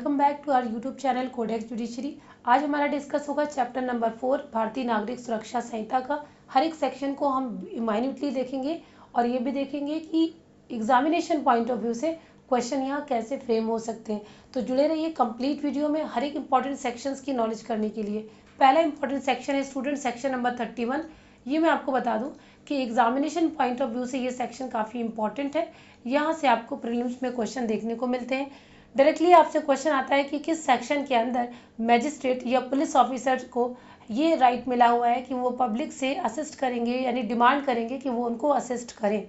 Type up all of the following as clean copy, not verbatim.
Welcome back to our YouTube channel codex judiciary. आज हमारा discuss होगा चैप्टर नंबर 4 भारतीय नागरिक सुरक्षा संहिता का। हर एक सेक्शन को हम माइन्यूटली देखेंगे और ये भी देखेंगे कि एग्जामिनेशन पॉइंट ऑफ व्यू से क्वेश्चन यहाँ कैसे फ्रेम हो सकते हैं। तो जुड़े रहिए कंप्लीट वीडियो में हर एक इंपॉर्टेंट सेक्शंस की नॉलेज करने के लिए। पहला इंपॉर्टेंट सेक्शन है स्टूडेंट सेक्शन नंबर 31। ये मैं आपको बता दूं कि एग्जामिनेशन पॉइंट ऑफ व्यू से ये सेक्शन काफ़ी इंपॉर्टेंट है। यहाँ से आपको प्रीलिम्स में क्वेश्चन देखने को मिलते हैं। डायरेक्टली आपसे क्वेश्चन आता है कि किस सेक्शन के अंदर मैजिस्ट्रेट या पुलिस ऑफिसर को ये राइट मिला हुआ है कि वो पब्लिक से असिस्ट करेंगे, यानी डिमांड करेंगे कि वो उनको असिस्ट करें।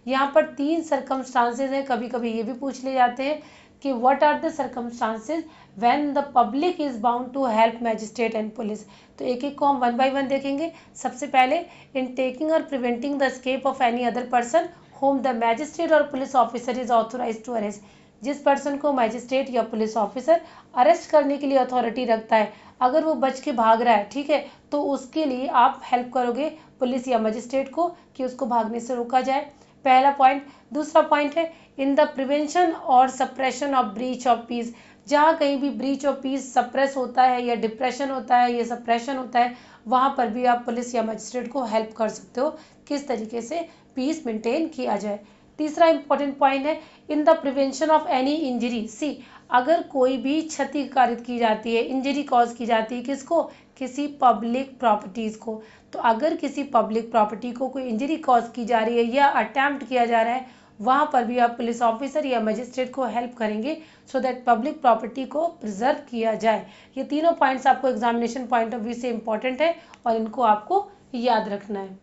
यहाँ पर 3 सर्कमस्टांसेस हैं। कभी कभी ये भी पूछ ले जाते हैं कि what are the circumstances when the public is bound to help magistrate and police. तो एक एक को हम 1 बाय 1 देखेंगे। सबसे पहले इन टेकिंग और preventing the escape of any other person whom the magistrate और police officer is authorize to arrest. जिस पर्सन को मैजिस्ट्रेट या पुलिस ऑफिसर अरेस्ट करने के लिए अथॉरिटी रखता है, अगर वो बच के भाग रहा है, ठीक है, तो उसके लिए आप हेल्प करोगे पुलिस या मजिस्ट्रेट को कि उसको भागने से रोका जाए। पहला पॉइंट। दूसरा पॉइंट है इन द प्रिवेंशन और suppression of breach of peace. जहाँ कहीं भी ब्रीच ऑफ पीस सप्रेस होता है या डिप्रेशन होता है या सप्रेशन होता है, वहाँ पर भी आप पुलिस या मजिस्ट्रेट को हेल्प कर सकते हो किस तरीके से पीस मेंटेन किया जाए। तीसरा इंपॉर्टेंट पॉइंट है in the prevention of any injury. See, अगर कोई भी क्षति कारित की जाती है, इंजरी कॉज की जाती है, किसको? किसी पब्लिक प्रॉपर्टीज को। तो अगर किसी पब्लिक प्रॉपर्टी को कोई इंजरी कॉज की जा रही है या अटेम्प्ट किया जा रहा है, वहाँ पर भी आप पुलिस ऑफिसर या मजिस्ट्रेट को हेल्प करेंगे सो दैट पब्लिक प्रॉपर्टी को प्रिजर्व किया जाए। ये तीनों पॉइंट्स आपको एग्जामिनेशन पॉइंट ऑफ व्यू से इंपॉर्टेंट है और इनको आपको याद रखना है।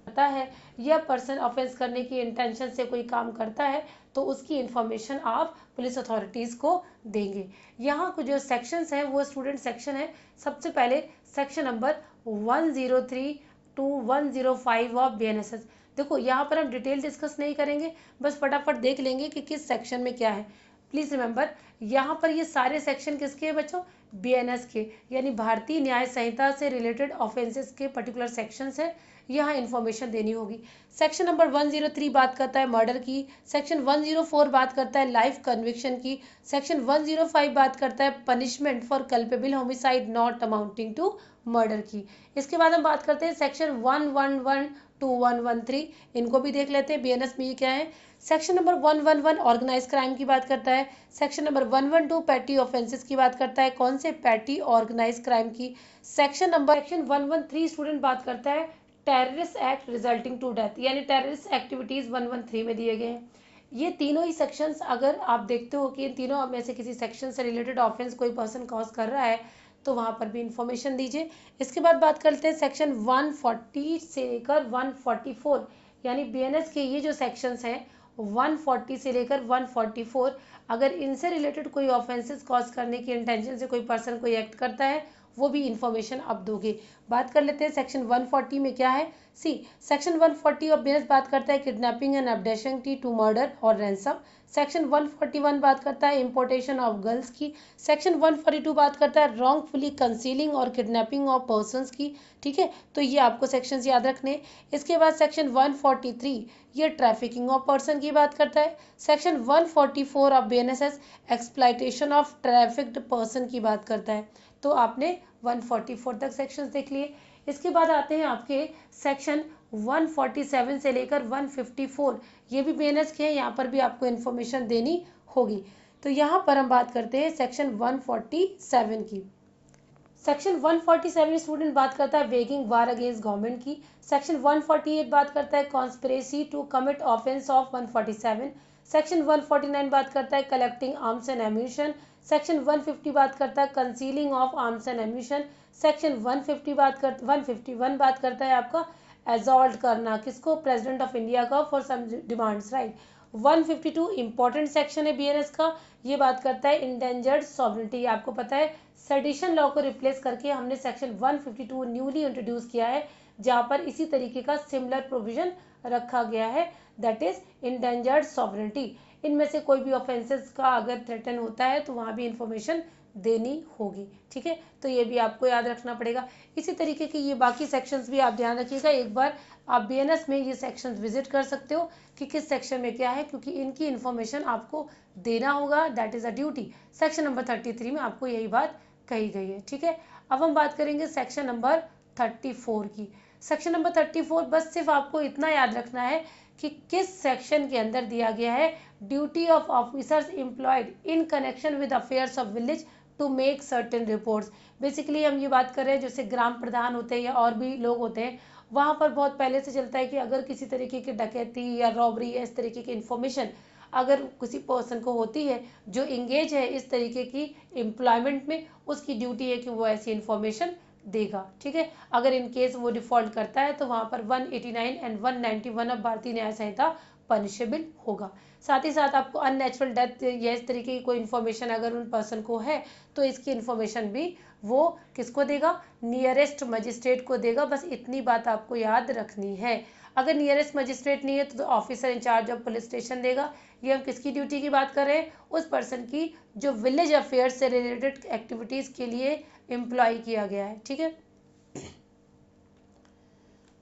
करता है या पर्सन ऑफेंस करने की इंटेंशन से कोई काम करता है तो उसकी इंफॉर्मेशन आप पुलिस अथॉरिटीज को देंगे। यहाँ कुछ जो सेक्शंस हैं वो स्टूडेंट सेक्शन है। सबसे पहले section number 103 to 105 of BNSS। देखो यहाँ पर हम डिटेल डिस्कस नहीं करेंगे, बस फटाफट देख लेंगे कि किस सेक्शन में क्या है। प्लीज रिमेंबर, यहाँ पर ये सारे सेक्शन किसके हैं बच्चों? BNS के, यानी भारतीय न्याय संहिता से रिलेटेड ऑफेंसेस के पर्टिकुलर सेक्शंस है। यहाँ इन्फॉर्मेशन देनी होगी। सेक्शन नंबर 103 बात करता है मर्डर की। सेक्शन 104 बात करता है लाइफ कन्विक्शन की। सेक्शन 105 बात करता है punishment for culpable homicide not amounting to murder की। इसके बाद हम बात करते हैं सेक्शन 111 to 113। इनको भी देख लेते हैं BNS में ये क्या है। सेक्शन नंबर 111 ऑर्गेनाइज क्राइम की बात करता है। सेक्शन नंबर 112 पैटी ऑफेंसेस की बात करता है। कौन से? पैटी ऑर्गेनाइज क्राइम की। सेक्शन 113 स्टूडेंट बात करता है terrorist act resulting to death, यानी टेररिस्ट एक्टिविटीज 113 में दिए गए हैं। ये तीनों ही सेक्शंस, अगर आप देखते हो कि इन तीनों में से किसी सेक्शन से रिलेटेड ऑफेंस कोई पर्सन कॉज कर रहा है तो वहां पर भी इंफॉर्मेशन दीजिए। इसके बाद बात करते हैं सेक्शन 140 से लेकर 144, यानी BNS के ये जो सेक्शंस हैं 140 से लेकर 144, अगर इनसे रिलेटेड कोई ऑफेंसेस कॉज करने की इंटेंशन से कोई पर्सन कोई एक्ट करता है वो भी इंफॉर्मेशन आप दोगे। बात कर लेते हैं सेक्शन 140 में क्या है। सी, सेक्शन 140 ऑफ BNS बात करता है kidnapping and abduction to murder और रैंसम। सेक्शन 141 बात करता है इंपोर्टेशन ऑफ गर्ल्स की। सेक्शन 142 बात करता है रॉन्गफुली कंसीलिंग और किडनैपिंग ऑफ पर्संस की। ठीक है, तो ये आपको सेक्शंस याद रखने। इसके बाद सेक्शन 143 ये ट्रैफिकिंग ऑफ पर्सन की बात करता है। Section 144 of BNSS exploitation of trafficked person की बात करता है। तो आपने 144 तक सेक्शंस देख लिए। इसके बाद आते हैं आपके सेक्शन 147 से लेकर 154, ये भी BNS के हैं, यहाँ पर भी आपको इन्फॉर्मेशन देनी होगी। तो यहाँ पर हम बात करते हैं सेक्शन 147 की। सेक्शन 147 स्टूडेंट बात करता है वेगिंग वार अगेंस्ट गवर्नमेंट की। सेक्शन 148 बात करता है conspiracy to commit offence of 147। Section 149 बात करता है collecting arms and ammunition. Section 150 बात करता है concealing of arms and ammunition. Section 151 बात करता है आपका असॉल्ट करना, किसको? प्रेसिडेंट ऑफ इंडिया का for some demands, right. 152 important section है BNS का, ये बात करता है इंडेंजर्ड सॉवरेनिटी। आपको पता है सेडिशन लॉ को रिप्लेस करके हमने सेक्शन 152 न्यूली इंट्रोड्यूस किया है, जहाँ पर इसी तरीके का सिमिलर प्रोविजन रखा गया है, दैट इज इंडेंजर्ड सॉवरेनिटी। इनमें से कोई भी ऑफेंसेस का अगर थ्रेटन होता है तो वहाँ भी इंफॉर्मेशन देनी होगी। ठीक है, तो ये भी आपको याद रखना पड़ेगा। इसी तरीके के ये बाकी सेक्शंस भी आप ध्यान रखिएगा। एक बार आप बीएनएस में ये सेक्शंस विजिट कर सकते हो कि किस सेक्शन में क्या है, क्योंकि इनकी इन्फॉर्मेशन आपको देना होगा, that is a duty. Section number 33 में आपको यही बात कही गई है। ठीक है, अब हम बात करेंगे सेक्शन नंबर 34 की। सेक्शन नंबर 34 बस सिर्फ आपको इतना याद रखना है कि किस सेक्शन के अंदर दिया गया है, duty of officers employed in connection with affairs of village to make certain reports. Basically हम ये बात कर रहे हैं जैसे ग्राम प्रधान होते हैं या और भी लोग होते हैं, वहाँ पर बहुत पहले से चलता है कि अगर किसी तरीके की डकैती या रॉबरी या इस तरीके की इन्फॉर्मेशन अगर किसी पर्सन को होती है जो इंगेज है इस तरीके की एम्प्लॉयमेंट में, उसकी ड्यूटी है कि वो ऐसी इन्फॉर्मेशन देगा। ठीक है, अगर इन केस वो डिफॉल्ट करता है तो वहाँ पर 189 एंड 191 ऑफ भारतीय न्याय संहिता पनिशेबल होगा। साथ ही साथ आपको अननेचुरल डेथ या इस तरीके की कोई इन्फॉर्मेशन अगर उन पर्सन को है तो इसकी इन्फॉर्मेशन भी वो किसको देगा, नियरेस्ट मजिस्ट्रेट को देगा। बस इतनी बात आपको याद रखनी है। अगर नियरेस्ट मजिस्ट्रेट नहीं है तो officer in charge of police station देगा। ये हम किसकी ड्यूटी की बात कर रहे हैं, उस पर्सन की जो विलेज अफेयर्स से रिलेटेड एक्टिविटीज के लिए एम्प्लॉय किया गया है। ठीक है,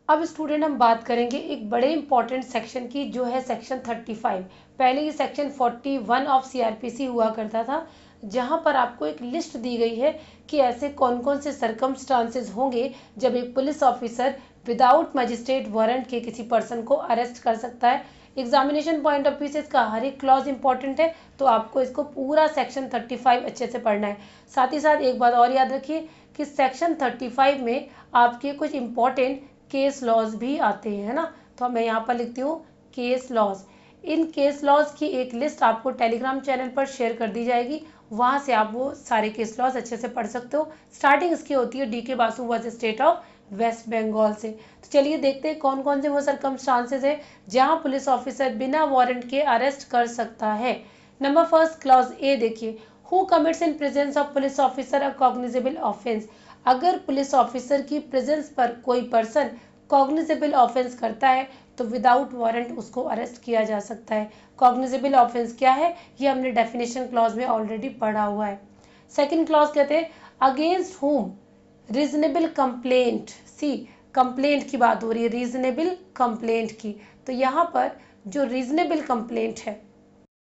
अब स्टूडेंट हम बात करेंगे एक बड़े इंपॉर्टेंट सेक्शन की जो है सेक्शन 35। पहले ये सेक्शन 41 ऑफ सीआरपीसी हुआ करता था, जहां पर आपको एक लिस्ट दी गई है कि ऐसे कौन कौन से सरकमस्टांसेस होंगे जब एक police officer without magistrate warrant के किसी पर्सन को अरेस्ट कर सकता है। एग्जामिनेशन पॉइंट ऑफ व्यू से इसका हर एक क्लॉज इंपॉर्टेंट है, तो आपको इसको पूरा सेक्शन 35 अच्छे से पढ़ना है। साथ ही साथ एक बात और याद रखिए कि सेक्शन 35 में आपके कुछ इंपॉर्टेंट केस लॉज भी आते हैं, है ना। तो मैं यहाँ पर लिखती हूँ केस लॉज। इन केस लॉज की एक लिस्ट आपको टेलीग्राम चैनल पर शेयर कर दी जाएगी, वहाँ से आप वो सारे केस लॉज अच्छे से पढ़ सकते हो। स्टार्टिंग इसकी होती है DK Basu versus state of west Bengal से। तो चलिए देखते हैं कौन कौन से वो सरकमस्टांसेस है जहाँ पुलिस ऑफिसर बिना वारंट के अरेस्ट कर सकता है। नंबर फर्स्ट क्लॉज ए देखिए, who commits in presence of police officer a cognizable offence. अगर पुलिस ऑफिसर की प्रेजेंस पर कोई पर्सन कॉग्निजेबल ऑफेंस करता है तो विदाउट वारंट उसको अरेस्ट किया जा सकता है। कॉग्निजेबल ऑफेंस क्या है ये हमने डेफिनेशन क्लॉज में ऑलरेडी पढ़ा हुआ है। सेकंड क्लॉज कहते हैं अगेंस्ट हुम रीजनेबल कंप्लेंट। सी कंप्लेंट की बात हो रही है, रीजनेबल कंप्लेंट की। तो यहाँ पर जो रीजनेबल कंप्लेंट है,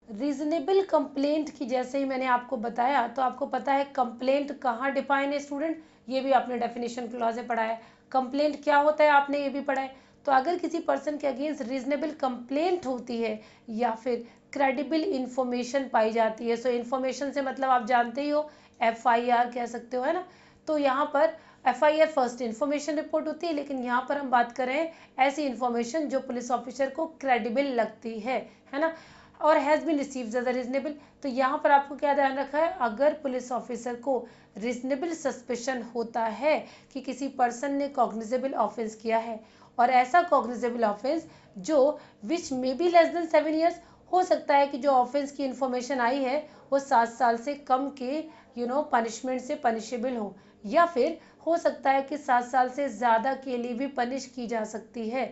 रीजनेबल कंप्लेंट की जैसे ही मैंने आपको बताया तो आपको पता है कंप्लेंट कहाँ डिफाइन है स्टूडेंट, ये भी आपने डेफिनेशन क्लॉज में पढ़ा है। कंप्लेंट क्या होता है आपने ये भी पढ़ा है। तो अगर किसी पर्सन के अगेंस्ट रीजनेबल कंप्लेंट होती है या फिर क्रेडिबल इंफॉर्मेशन पाई जाती है, सो इन्फॉर्मेशन से मतलब आप जानते ही हो FIR कह सकते हो, है ना। तो यहाँ पर FIR फर्स्ट इन्फॉर्मेशन रिपोर्ट होती है, लेकिन यहाँ पर हम बात कर रहे हैं ऐसी इन्फॉर्मेशन जो पुलिस ऑफिसर को क्रेडिबल लगती है ना, और has been received as reasonable. तो यहाँ पर आपको क्या ध्यान रखा है, अगर पुलिस ऑफिसर को रीजनेबल सस्पेशन होता है कि किसी पर्सन ने कॉग्निजेबल ऑफेंस किया है, और ऐसा कॉग्निजेबल ऑफेंस जो which may be less than 7 years, हो सकता है कि जो ऑफेंस की इन्फॉर्मेशन आई है वो 7 साल से कम के पनिशमेंट से पनिशेबल हो, या फिर हो सकता है कि 7 साल से ज़्यादा के लिए भी पनिश की जा सकती है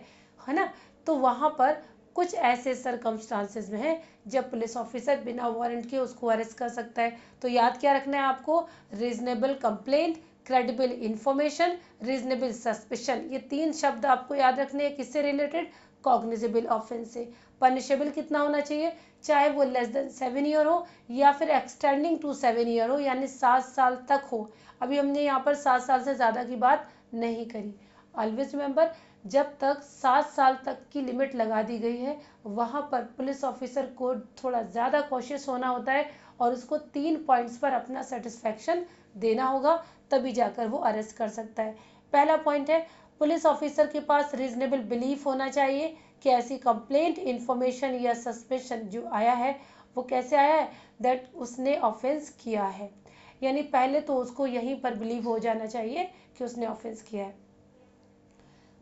ना। तो वहाँ पर कुछ ऐसे सरकमस्टांसेस में है जब पुलिस ऑफिसर बिना वारंट के उसको अरेस्ट कर सकता है। तो याद क्या रखना है आपको, reasonable complaint, credible information, reasonable suspicion, ये 3 शब्द आपको याद रखने हैं। किससे रिलेटेड, कॉग्निजेबल ऑफेंस से। पनिशेबल कितना होना चाहिए, चाहे वो लेस देन 7 ईयर हो या फिर एक्सटेंडिंग टू 7 ईयर हो, यानी 7 साल तक हो। अभी हमने यहाँ पर 7 साल से ज़्यादा की बात नहीं करी। ऑलवेज रिमेंबर, जब तक 7 साल तक की लिमिट लगा दी गई है वहाँ पर पुलिस ऑफिसर को थोड़ा ज़्यादा कॉशियस होना होता है और उसको 3 पॉइंट्स पर अपना सेटिस्फैक्शन देना होगा, तभी जाकर वो अरेस्ट कर सकता है। पहला पॉइंट है, पुलिस ऑफिसर के पास रीजनेबल बिलीफ होना चाहिए कि ऐसी कंप्लेंट, इंफॉर्मेशन या सस्पेशन जो आया है वो कैसे आया है, दैट उसने ऑफेंस किया है। यानी पहले तो उसको यहीं पर बिलीव हो जाना चाहिए कि उसने ऑफेंस किया है।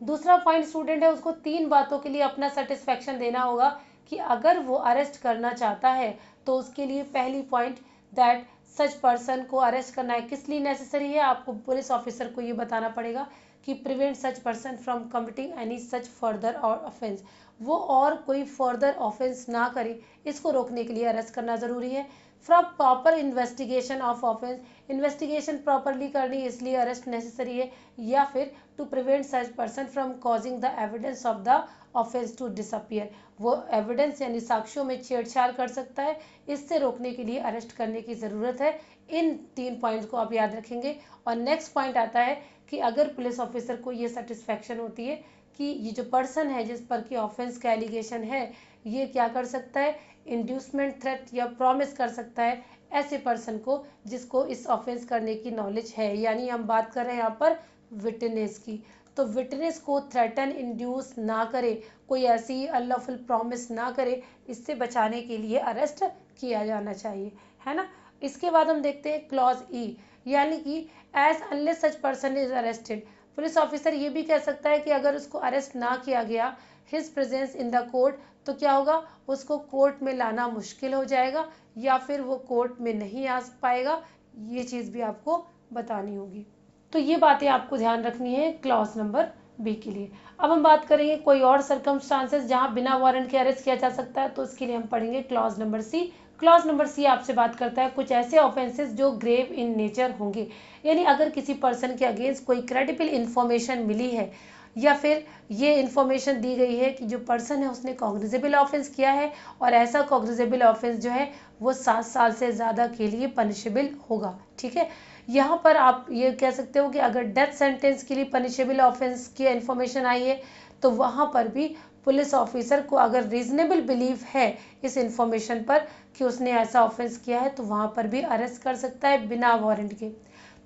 दूसरा पॉइंट स्टूडेंट है, उसको 3 बातों के लिए अपना सेटिस्फैक्शन देना होगा कि अगर वो अरेस्ट करना चाहता है तो उसके लिए पहली पॉइंट, दैट सच पर्सन को अरेस्ट करना है किस लिए नेसेसरी है, आपको पुलिस ऑफिसर को ये बताना पड़ेगा कि prevent such person from committing any such further और ऑफेंस, वो और कोई फर्दर ऑफेंस ना करे, इसको रोकने के लिए अरेस्ट करना ज़रूरी है। From proper investigation of offence, investigation properly करनी इसलिए अरेस्ट नेसेसरी है, या फिर to prevent such person from causing the evidence of the offence to disappear, वो एविडेंस यानी साक्ष्यों में छेड़छाड़ कर सकता है, इससे रोकने के लिए अरेस्ट करने की ज़रूरत है। इन 3 पॉइंट्स को आप याद रखेंगे। और नेक्स्ट पॉइंट आता है कि अगर पुलिस ऑफिसर को ये सेटिस्फेक्शन होती है कि ये जो पर्सन है जिस पर कि ऑफेंस का एलिगेशन है ये क्या कर सकता है, इंड्यूसमेंट, थ्रेट या प्रॉमिस कर सकता है ऐसे पर्सन को जिसको इस ऑफेंस करने की नॉलेज है, यानी हम बात कर रहे हैं यहाँ पर विटनेस की। तो विटनेस को थ्रेटन, इंड्यूस ना करे, कोई ऐसी अनलॉफुल प्रॉमिस ना करे, इससे बचाने के लिए अरेस्ट किया जाना चाहिए, है ना। इसके बाद हम देखते हैं क्लॉज ई, यानी कि as unless such person is arrested, police officer ये भी कह सकता है कि अगर उसको अरेस्ट ना किया गया, his presence in the court, तो क्या होगा, उसको कोर्ट में लाना मुश्किल हो जाएगा या फिर वो कोर्ट में नहीं आ पाएगा, ये चीज़ भी आपको बतानी होगी। तो ये बातें आपको ध्यान रखनी है क्लॉज नंबर बी के लिए। अब हम बात करेंगे कोई और सर्कमस्टांसेस जहां बिना वारंट के अरेस्ट किया जा सकता है, तो इसके लिए हम पढ़ेंगे clause number C. Clause number C आपसे बात करता है कुछ ऐसे ऑफेंसेस जो ग्रेव इन नेचर होंगे, यानी अगर किसी पर्सन के अगेंस्ट कोई क्रेडिबल इंफॉर्मेशन मिली है या फिर ये इंफॉर्मेशन दी गई है कि जो पर्सन है उसने कॉग्निजेबल ऑफेंस किया है और ऐसा कॉग्निजेबल ऑफेंस जो है वो 7 साल से ज़्यादा के लिए पनिशेबल होगा, ठीक है। यहाँ पर आप ये कह सकते हो कि अगर डेथ सेंटेंस के लिए पनिशेबल ऑफेंस की इंफॉर्मेशन आई है तो वहाँ पर भी पुलिस ऑफिसर को अगर रीजनेबल बिलीफ है इस इंफॉर्मेशन पर कि उसने ऐसा ऑफेंस किया है तो वहाँ पर भी अरेस्ट कर सकता है बिना वारंट के।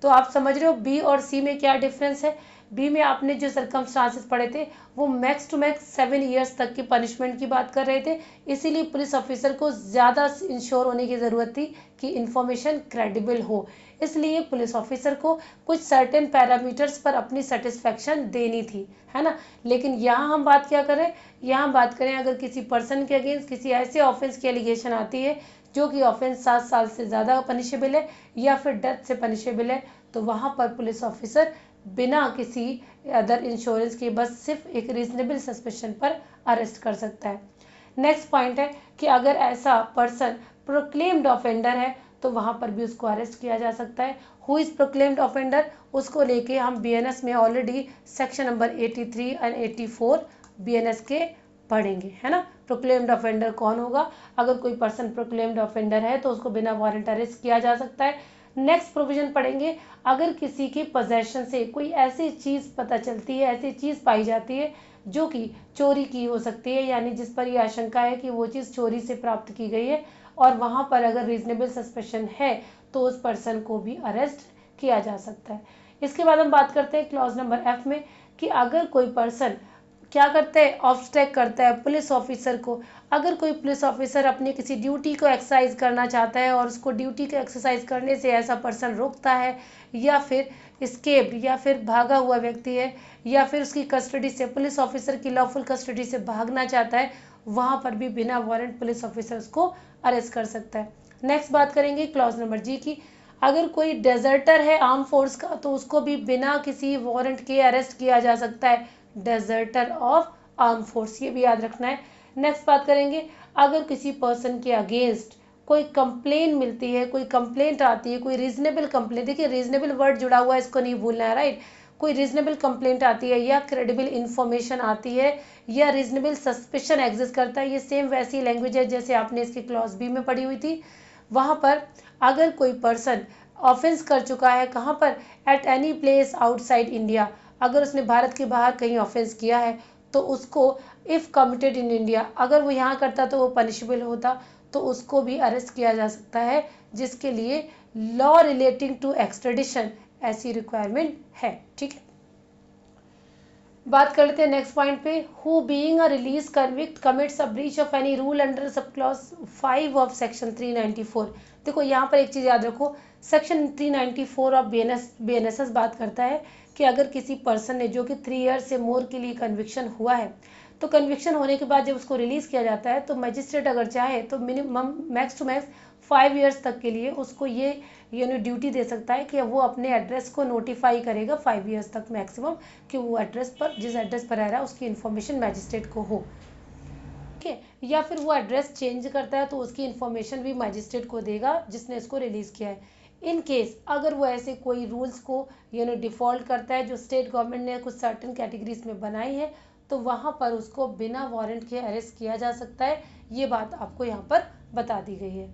तो आप समझ रहे हो बी और सी में क्या डिफरेंस है। बी में आपने जो सर्कमस्टांसेस पढ़े थे वो मैक्स टू मैक्स 7 ईयर्स तक की पनिशमेंट की बात कर रहे थे, इसीलिए पुलिस ऑफिसर को ज़्यादा इंश्योर होने की ज़रूरत थी कि इंफॉर्मेशन क्रेडिबल हो, इसलिए पुलिस ऑफिसर को कुछ सर्टेन पैरामीटर्स पर अपनी सेटिस्फेक्शन देनी थी, है ना। लेकिन यहाँ हम बात क्या करें, यहाँ बात करें अगर किसी पर्सन के अगेंस्ट किसी ऐसे ऑफेंस की एलिगेशन आती है जो कि ऑफेंस 7 साल से ज़्यादा पनिशेबल है या फिर डेथ से पनिशेबल है, तो वहाँ पर पुलिस ऑफिसर बिना किसी अदर इंश्योरेंस के बस सिर्फ एक रीजनेबल सस्पेशन पर अरेस्ट कर सकता है। नेक्स्ट पॉइंट है कि अगर ऐसा पर्सन प्रोक्लेम्ड ऑफेंडर है तो वहाँ पर भी उसको अरेस्ट किया जा सकता है। हु इज़ प्रोक्लेम्ड ऑफेंडर, उसको लेके हम बीएनएस में already section number 83 and 84 BNS के पढ़ेंगे, है ना। प्रोक्लेम्ड ऑफेंडर कौन होगा, अगर कोई पर्सन प्रोक्लेम्ड ऑफेंडर है तो उसको बिना वारंट अरेस्ट किया जा सकता है। नेक्स्ट प्रोविजन पढ़ेंगे, अगर किसी के पोजेशन से कोई ऐसी चीज़ पता चलती है, ऐसी चीज़ पाई जाती है जो कि चोरी की हो सकती है, यानी जिस पर यह आशंका है कि वो चीज़ चोरी से प्राप्त की गई है और वहाँ पर अगर रीजनेबल सस्पेशन है तो उस पर्सन को भी अरेस्ट किया जा सकता है। इसके बाद हम बात करते हैं क्लॉज नंबर एफ में कि अगर कोई पर्सन क्या करता है, ऑब्स्ट्रैक्ट करता है पुलिस ऑफिसर को। अगर कोई पुलिस ऑफिसर अपनी किसी ड्यूटी को एक्सरसाइज करना चाहता है और उसको ड्यूटी को एक्सरसाइज करने से ऐसा पर्सन रोकता है या फिर एस्केप्ड या फिर भागा हुआ व्यक्ति है या फिर उसकी कस्टडी से, पुलिस ऑफिसर की लॉफुल कस्टडी से भागना चाहता है, वहाँ पर भी बिना वारंट पुलिस ऑफिसर उसको अरेस्ट कर सकता है। नेक्स्ट बात करेंगे क्लॉज नंबर जी की, अगर कोई डेजर्टर है आर्म फोर्स का तो उसको भी बिना किसी वारंट के अरेस्ट किया जा सकता है, डेजर्टर ऑफ आर्म फोर्स, ये भी याद रखना है। नेक्स्ट बात करेंगे, अगर किसी पर्सन के अगेंस्ट कोई कंप्लेन मिलती है, कोई कंप्लेंट आती है, कोई रीजनेबल कंप्लेंट, देखिए रीजनेबल वर्ड जुड़ा हुआ है, इसको नहीं भूलना है, राइट। कोई रीजनेबल कंप्लेंट आती है या क्रेडिबल इंफॉर्मेशन आती है या रीजनेबल सस्पिशन एग्जिस्ट करता है, ये सेम वैसी लैंग्वेज है जैसे आपने इसकी क्लॉज बी में पढ़ी हुई थी। वहाँ पर अगर कोई पर्सन ऑफेंस कर चुका है, कहाँ पर, at any place outside India, अगर उसने भारत के बाहर कहीं ऑफेंस किया है तो उसको इफ़ कमिटेड इन इंडिया, अगर वो यहाँ करता तो वो पनिशेबल होता, तो उसको भी अरेस्ट किया जा सकता है, जिसके लिए लॉ रिलेटिंग टू एक्सट्रेडिशन ऐसी रिक्वायरमेंट है, ठीक है। बात कर लेते हैं नेक्स्ट पॉइंट पे, who being a release convict commits a breach of any rule under sub clause 5 of section 394। देखो यहाँ पर एक चीज़ याद रखो, सेक्शन 394 ऑफ बीएनएसएस बात करता है कि अगर किसी पर्सन ने जो कि 3 ईयर से मोर के लिए कन्विक्शन हुआ है तो कन्विक्शन होने के बाद जब उसको रिलीज़ किया जाता है तो मजिस्ट्रेट अगर चाहे तो minimum max to max 5 years तक के लिए उसको ये ड्यूटी दे सकता है कि वो अपने एड्रेस को नोटिफाई करेगा 5 ईयर्स तक मैक्सिमम, कि वो एड्रेस पर जिस एड्रेस पर रह रहा है उसकी इन्फॉर्मेशन मैजिस्ट्रेट को हो। ठीक है, या फिर वो एड्रेस चेंज करता है तो उसकी इन्फॉर्मेशन भी मैजिस्ट्रेट को देगा जिसने इसको रिलीज़ किया है। इन केस अगर वो ऐसे कोई रूल्स को डिफ़ॉल्ट करता है जो स्टेट गवर्नमेंट ने कुछ सर्टेन कैटेगरीज में बनाई है, तो वहाँ पर उसको बिना वारंट के अरेस्ट किया जा सकता है। ये बात आपको यहाँ पर बता दी गई है।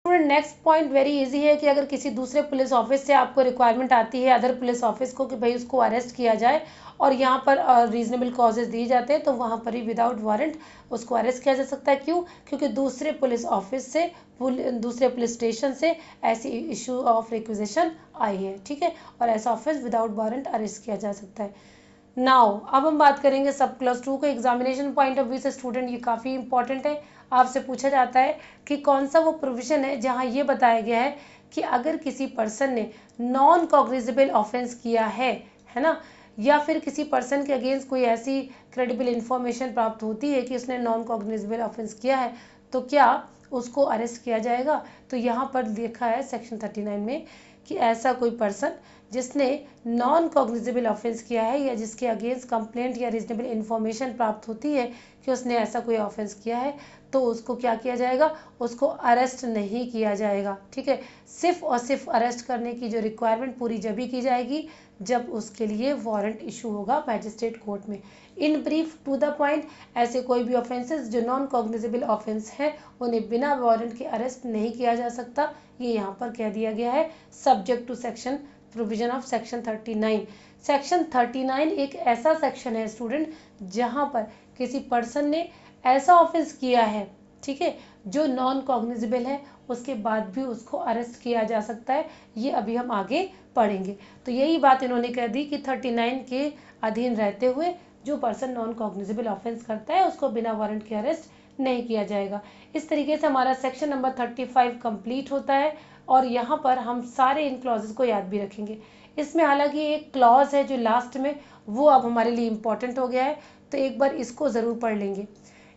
नेक्स्ट पॉइंट वेरी इजी है कि अगर किसी दूसरे पुलिस ऑफिस से आपको रिक्वायरमेंट आती है अदर पुलिस ऑफिस को कि भाई उसको अरेस्ट किया जाए और यहाँ पर रीजनेबल कॉजेज दिए जाते हैं, तो वहाँ पर ही विदाउट वारंट उसको अरेस्ट किया जा सकता है। क्यों? क्योंकि दूसरे पुलिस ऑफिस से दूसरे पुलिस स्टेशन से ऐसी इशू ऑफ रिक्विजिशन आई है, ठीक है, और ऐसा ऑफेंस विदाउट वारंट अरेस्ट किया जा सकता है। नाउ अब हम बात करेंगे सब क्लास 2 को। एग्जामिनेशन पॉइंट ऑफ व्यू से स्टूडेंट ये काफ़ी इंपॉर्टेंट है। आपसे पूछा जाता है कि कौन सा वो प्रोविजन है जहां ये बताया गया है कि अगर किसी पर्सन ने नॉन कॉग्निजेबल ऑफेंस किया है ना, या फिर किसी पर्सन के अगेंस्ट कोई ऐसी क्रेडिबल इंफॉर्मेशन प्राप्त होती है कि उसने नॉन कॉग्निजेबल ऑफेंस किया है, तो क्या उसको अरेस्ट किया जाएगा। तो यहाँ पर लिखा है सेक्शन 39 में कि ऐसा कोई पर्सन जिसने नॉन कॉग्निजेबल ऑफेंस किया है या जिसके अगेंस्ट कंप्लेंट या रीजनेबल इंफॉर्मेशन प्राप्त होती है कि उसने ऐसा कोई ऑफेंस किया है, तो उसको क्या किया जाएगा, उसको अरेस्ट नहीं किया जाएगा, ठीक है। सिर्फ और सिर्फ अरेस्ट करने की जो रिक्वायरमेंट पूरी जब ही की जाएगी जब उसके लिए वारंट इशू होगा मैजिस्ट्रेट कोर्ट में। In brief to the point, ऐसे कोई भी ऑफेंसेस जो नॉन कॉग्निजेबल ऑफेंस हैं उन्हें बिना वारंट के अरेस्ट नहीं किया जा सकता। ये यहाँ पर कह दिया गया है subject to section provision of section 39। Section 39 एक ऐसा सेक्शन है स्टूडेंट जहाँ पर किसी पर्सन ने ऐसा ऑफेंस किया है, ठीक है, जो नॉन कॉग्निजेबल है, उसके बाद भी उसको अरेस्ट किया जा सकता है। ये अभी हम आगे पढ़ेंगे। तो यही बात इन्होंने कह दी कि 39 के अधीन रहते हुए जो पर्सन नॉन कॉग्निजेबल ऑफेंस करता है उसको बिना वारंट के अरेस्ट नहीं किया जाएगा। इस तरीके से हमारा सेक्शन नंबर 35 कंप्लीट होता है और यहाँ पर हम सारे इन क्लॉजेस को याद भी रखेंगे। इसमें हालांकि एक क्लॉज है जो लास्ट में, वो अब हमारे लिए इम्पोर्टेंट हो गया है, तो एक बार इसको ज़रूर पढ़ लेंगे।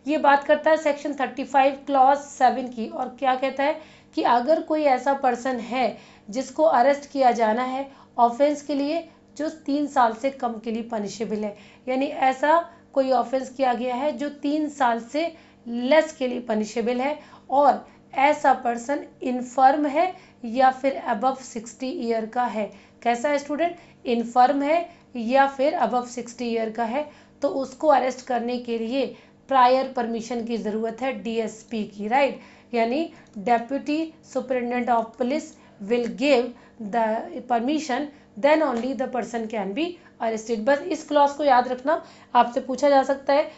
ये बात करता है सेक्शन 35 क्लॉज 7 की, और क्या कहता है कि अगर कोई ऐसा पर्सन है जिसको अरेस्ट किया जाना है ऑफेंस के लिए जो 3 साल से कम के लिए पनिशेबल है, यानी ऐसा कोई ऑफेंस किया गया है जो 3 साल से लेस के लिए पनिशेबल है, और ऐसा पर्सन इनफर्म है या फिर अबव 60 ईयर का है। कैसा है स्टूडेंट? इनफर्म है या फिर अबव 60 ईयर का है, तो उसको अरेस्ट करने के लिए प्रायर परमिशन की ज़रूरत है डीएसपी की, राइट, यानी deputy superintendent of police will give the permission, then only the person can be arrested. बस इस क्लॉज को याद रखना। आपसे पूछा जा सकता है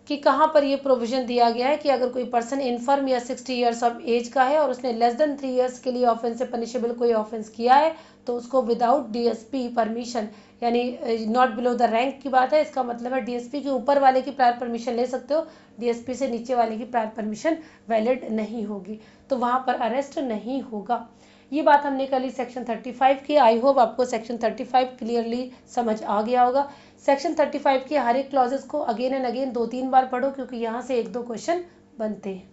कि कहाँ पर ये प्रोविजन दिया गया है कि अगर कोई पर्सन इनफर्म या 60 ईयर्स ऑफ एज का है और उसने लेस देन 3 ईयर्स के लिए ऑफेंस से पनिशेबल कोई ऑफेंस किया है, तो उसको विदाउट डीएसपी परमिशन, यानी नॉट बिलो द रैंक की बात है, इसका मतलब है डीएसपी के ऊपर वाले की प्रायर परमिशन ले सकते हो, डीएसपी से नीचे वाले की प्रायर परमिशन वैलिड नहीं होगी, तो वहाँ पर अरेस्ट नहीं होगा। ये बात हमने कर ली सेक्शन 35 की। आई होप आपको सेक्शन 35 क्लियरली समझ आ गया होगा। सेक्शन 35 के हर एक क्लॉजेस को अगेन एंड अगेन 2-3 बार पढ़ो क्योंकि यहाँ से 1-2 क्वेश्चन बनते हैं।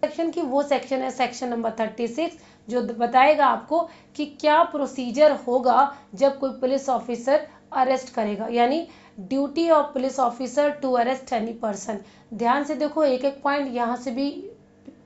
सेक्शन की वो सेक्शन है सेक्शन नंबर 36 जो बताएगा आपको कि क्या प्रोसीजर होगा जब कोई पुलिस ऑफिसर अरेस्ट करेगा, यानी duty of police officer to arrest any person. ध्यान से देखो, एक एक पॉइंट यहाँ से भी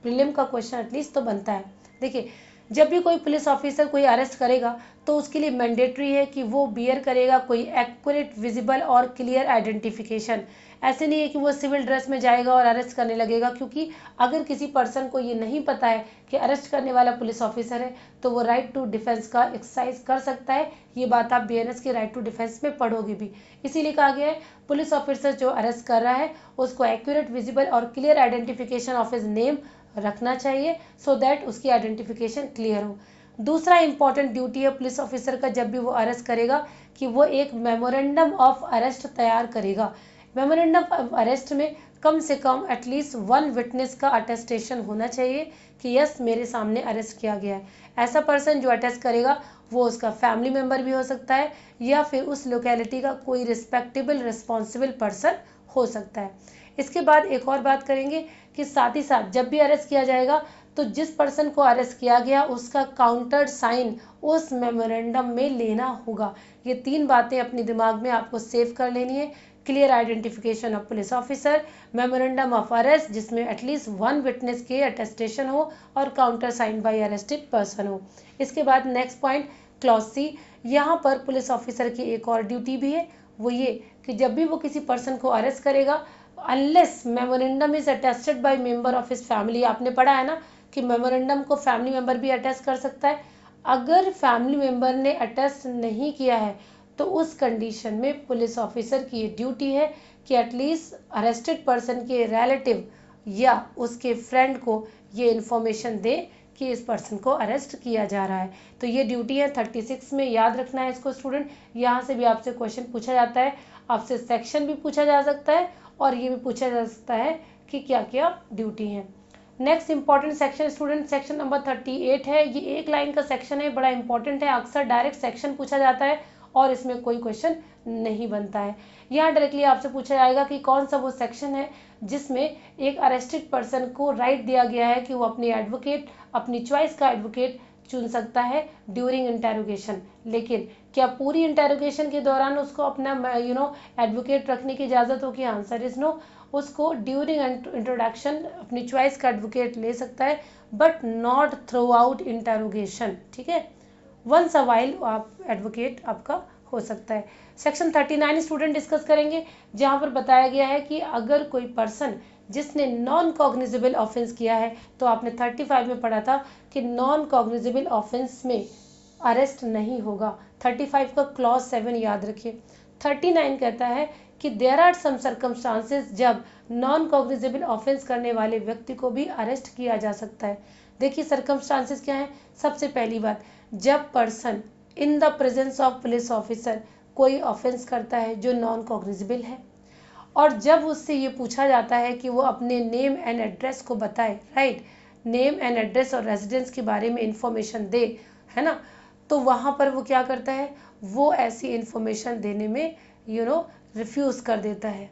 प्रीलिम का क्वेश्चन एटलीस्ट तो बनता है। देखिए, जब भी कोई पुलिस ऑफिसर कोई अरेस्ट करेगा तो उसके लिए मैंडेटरी है कि वो बियर करेगा कोई एक्यूरेट, विजिबल और क्लियर आइडेंटिफिकेशन। ऐसे नहीं है कि वो सिविल ड्रेस में जाएगा और अरेस्ट करने लगेगा, क्योंकि अगर किसी पर्सन को ये नहीं पता है कि अरेस्ट करने वाला पुलिस ऑफिसर है तो वो राइट टू डिफेंस का एक्सरसाइज कर सकता है। ये बात आप बीएनएस के राइट टू डिफेंस में पढ़ोगे भी। इसीलिए कहा गया है पुलिस ऑफिसर जो अरेस्ट कर रहा है उसको एक्यूरेट, विजिबल और clear identification of his name रखना चाहिए सो दैट उसकी आइडेंटिफिकेशन क्लियर हो। दूसरा इंपॉर्टेंट ड्यूटी है पुलिस ऑफिसर का जब भी वो अरेस्ट करेगा कि वो एक मेमोरेंडम ऑफ अरेस्ट तैयार करेगा। मेमोरेंडम ऑफ अरेस्ट में कम से कम एटलीस्ट 1 विटनेस का अटेस्टेशन होना चाहिए कि यस मेरे सामने अरेस्ट किया गया है। ऐसा पर्सन जो अटेस्ट करेगा वो उसका फैमिली मेम्बर भी हो सकता है या फिर उस लोकेलिटी का कोई रिस्पेक्टेबल रिस्पॉन्सिबल पर्सन हो सकता है। इसके बाद एक और बात करेंगे कि साथ ही साथ जब भी अरेस्ट किया जाएगा तो जिस पर्सन को अरेस्ट किया गया उसका काउंटर साइन उस मेमोरेंडम में लेना होगा। ये 3 बातें अपने दिमाग में आपको सेव कर लेनी है। Clear identification of police officer, memorandum of arrest जिसमें एटलीस्ट 1 विटनेस के अटेस्टेशन हो और countersign by arrested person हो। इसके बाद नेक्स्ट पॉइंट क्लॉज सी, यहाँ पर पुलिस ऑफिसर की एक और ड्यूटी भी है, वो ये कि जब भी वो किसी पर्सन को अरेस्ट करेगा, unless memorandum is attested by member of his family, आपने पढ़ा है ना कि मेमोरेंडम को फैमिली मेंबर भी अटेस्ट कर सकता है। अगर फैमिली मेंबर ने अटेस्ट नहीं किया है तो उस कंडीशन में पुलिस ऑफिसर की ये ड्यूटी है कि एटलीस्ट अरेस्टेड पर्सन के रिलेटिव या उसके फ्रेंड को ये इन्फॉर्मेशन दे कि इस पर्सन को अरेस्ट किया जा रहा है। तो ये ड्यूटी है 36 में, याद रखना है इसको स्टूडेंट। यहाँ से भी आपसे क्वेश्चन पूछा जाता है, आपसे सेक्शन भी पूछा जा सकता है और ये भी पूछा जा सकता है कि क्या क्या ड्यूटी है। Next important section student section number 38 है। ये एक लाइन का सेक्शन है, बड़ा इंपॉर्टेंट है, अक्सर डायरेक्ट सेक्शन पूछा जाता है और इसमें कोई क्वेश्चन नहीं बनता है। यहाँ डायरेक्टली आपसे पूछा जाएगा कि कौन सा वो सेक्शन है जिसमें एक अरेस्टेड पर्सन को राइट दिया गया है कि वो अपनी एडवोकेट, अपनी चॉइस का एडवोकेट चुन सकता है ड्यूरिंग इंटेरोगेशन। लेकिन क्या पूरी इंटेरोगेशन के दौरान उसको अपना एडवोकेट रखने की इजाज़त होगी? Answer is no. उसको ड्यूरिंग इंट्रोडक्शन अपनी चॉइस का एडवोकेट ले सकता है but not throughout interrogation, ठीक है। वंस अ वाइल आप एडवोकेट आपका हो सकता है। सेक्शन 39 स्टूडेंट डिस्कस करेंगे, जहां पर बताया गया है कि अगर कोई पर्सन जिसने नॉन कॉग्निजेबल ऑफेंस किया है, तो आपने 35 में पढ़ा था कि नॉन कॉग्निजेबल ऑफेंस में अरेस्ट नहीं होगा। 35 का क्लॉज 7 याद रखिए। 39 कहता है कि देयर आर सम सर्कमस्टांसेस जब नॉन कॉग्निजेबल ऑफेंस करने वाले व्यक्ति को भी अरेस्ट किया जा सकता है। देखिए सर्कमस्टांसेस क्या है। सबसे पहली बात, जब person in the presence of police officer कोई ऑफेंस करता है जो नॉन कॉग्निजेबल है और जब उससे ये पूछा जाता है कि वो अपने नेम एंड एड्रेस को बताए, राइट, नेम एंड एड्रेस और रेजिडेंस के बारे में इंफॉर्मेशन दे, है ना, तो वहाँ पर वो क्या करता है, वो ऐसी इंफॉर्मेशन देने में रिफ्यूज़ कर देता है।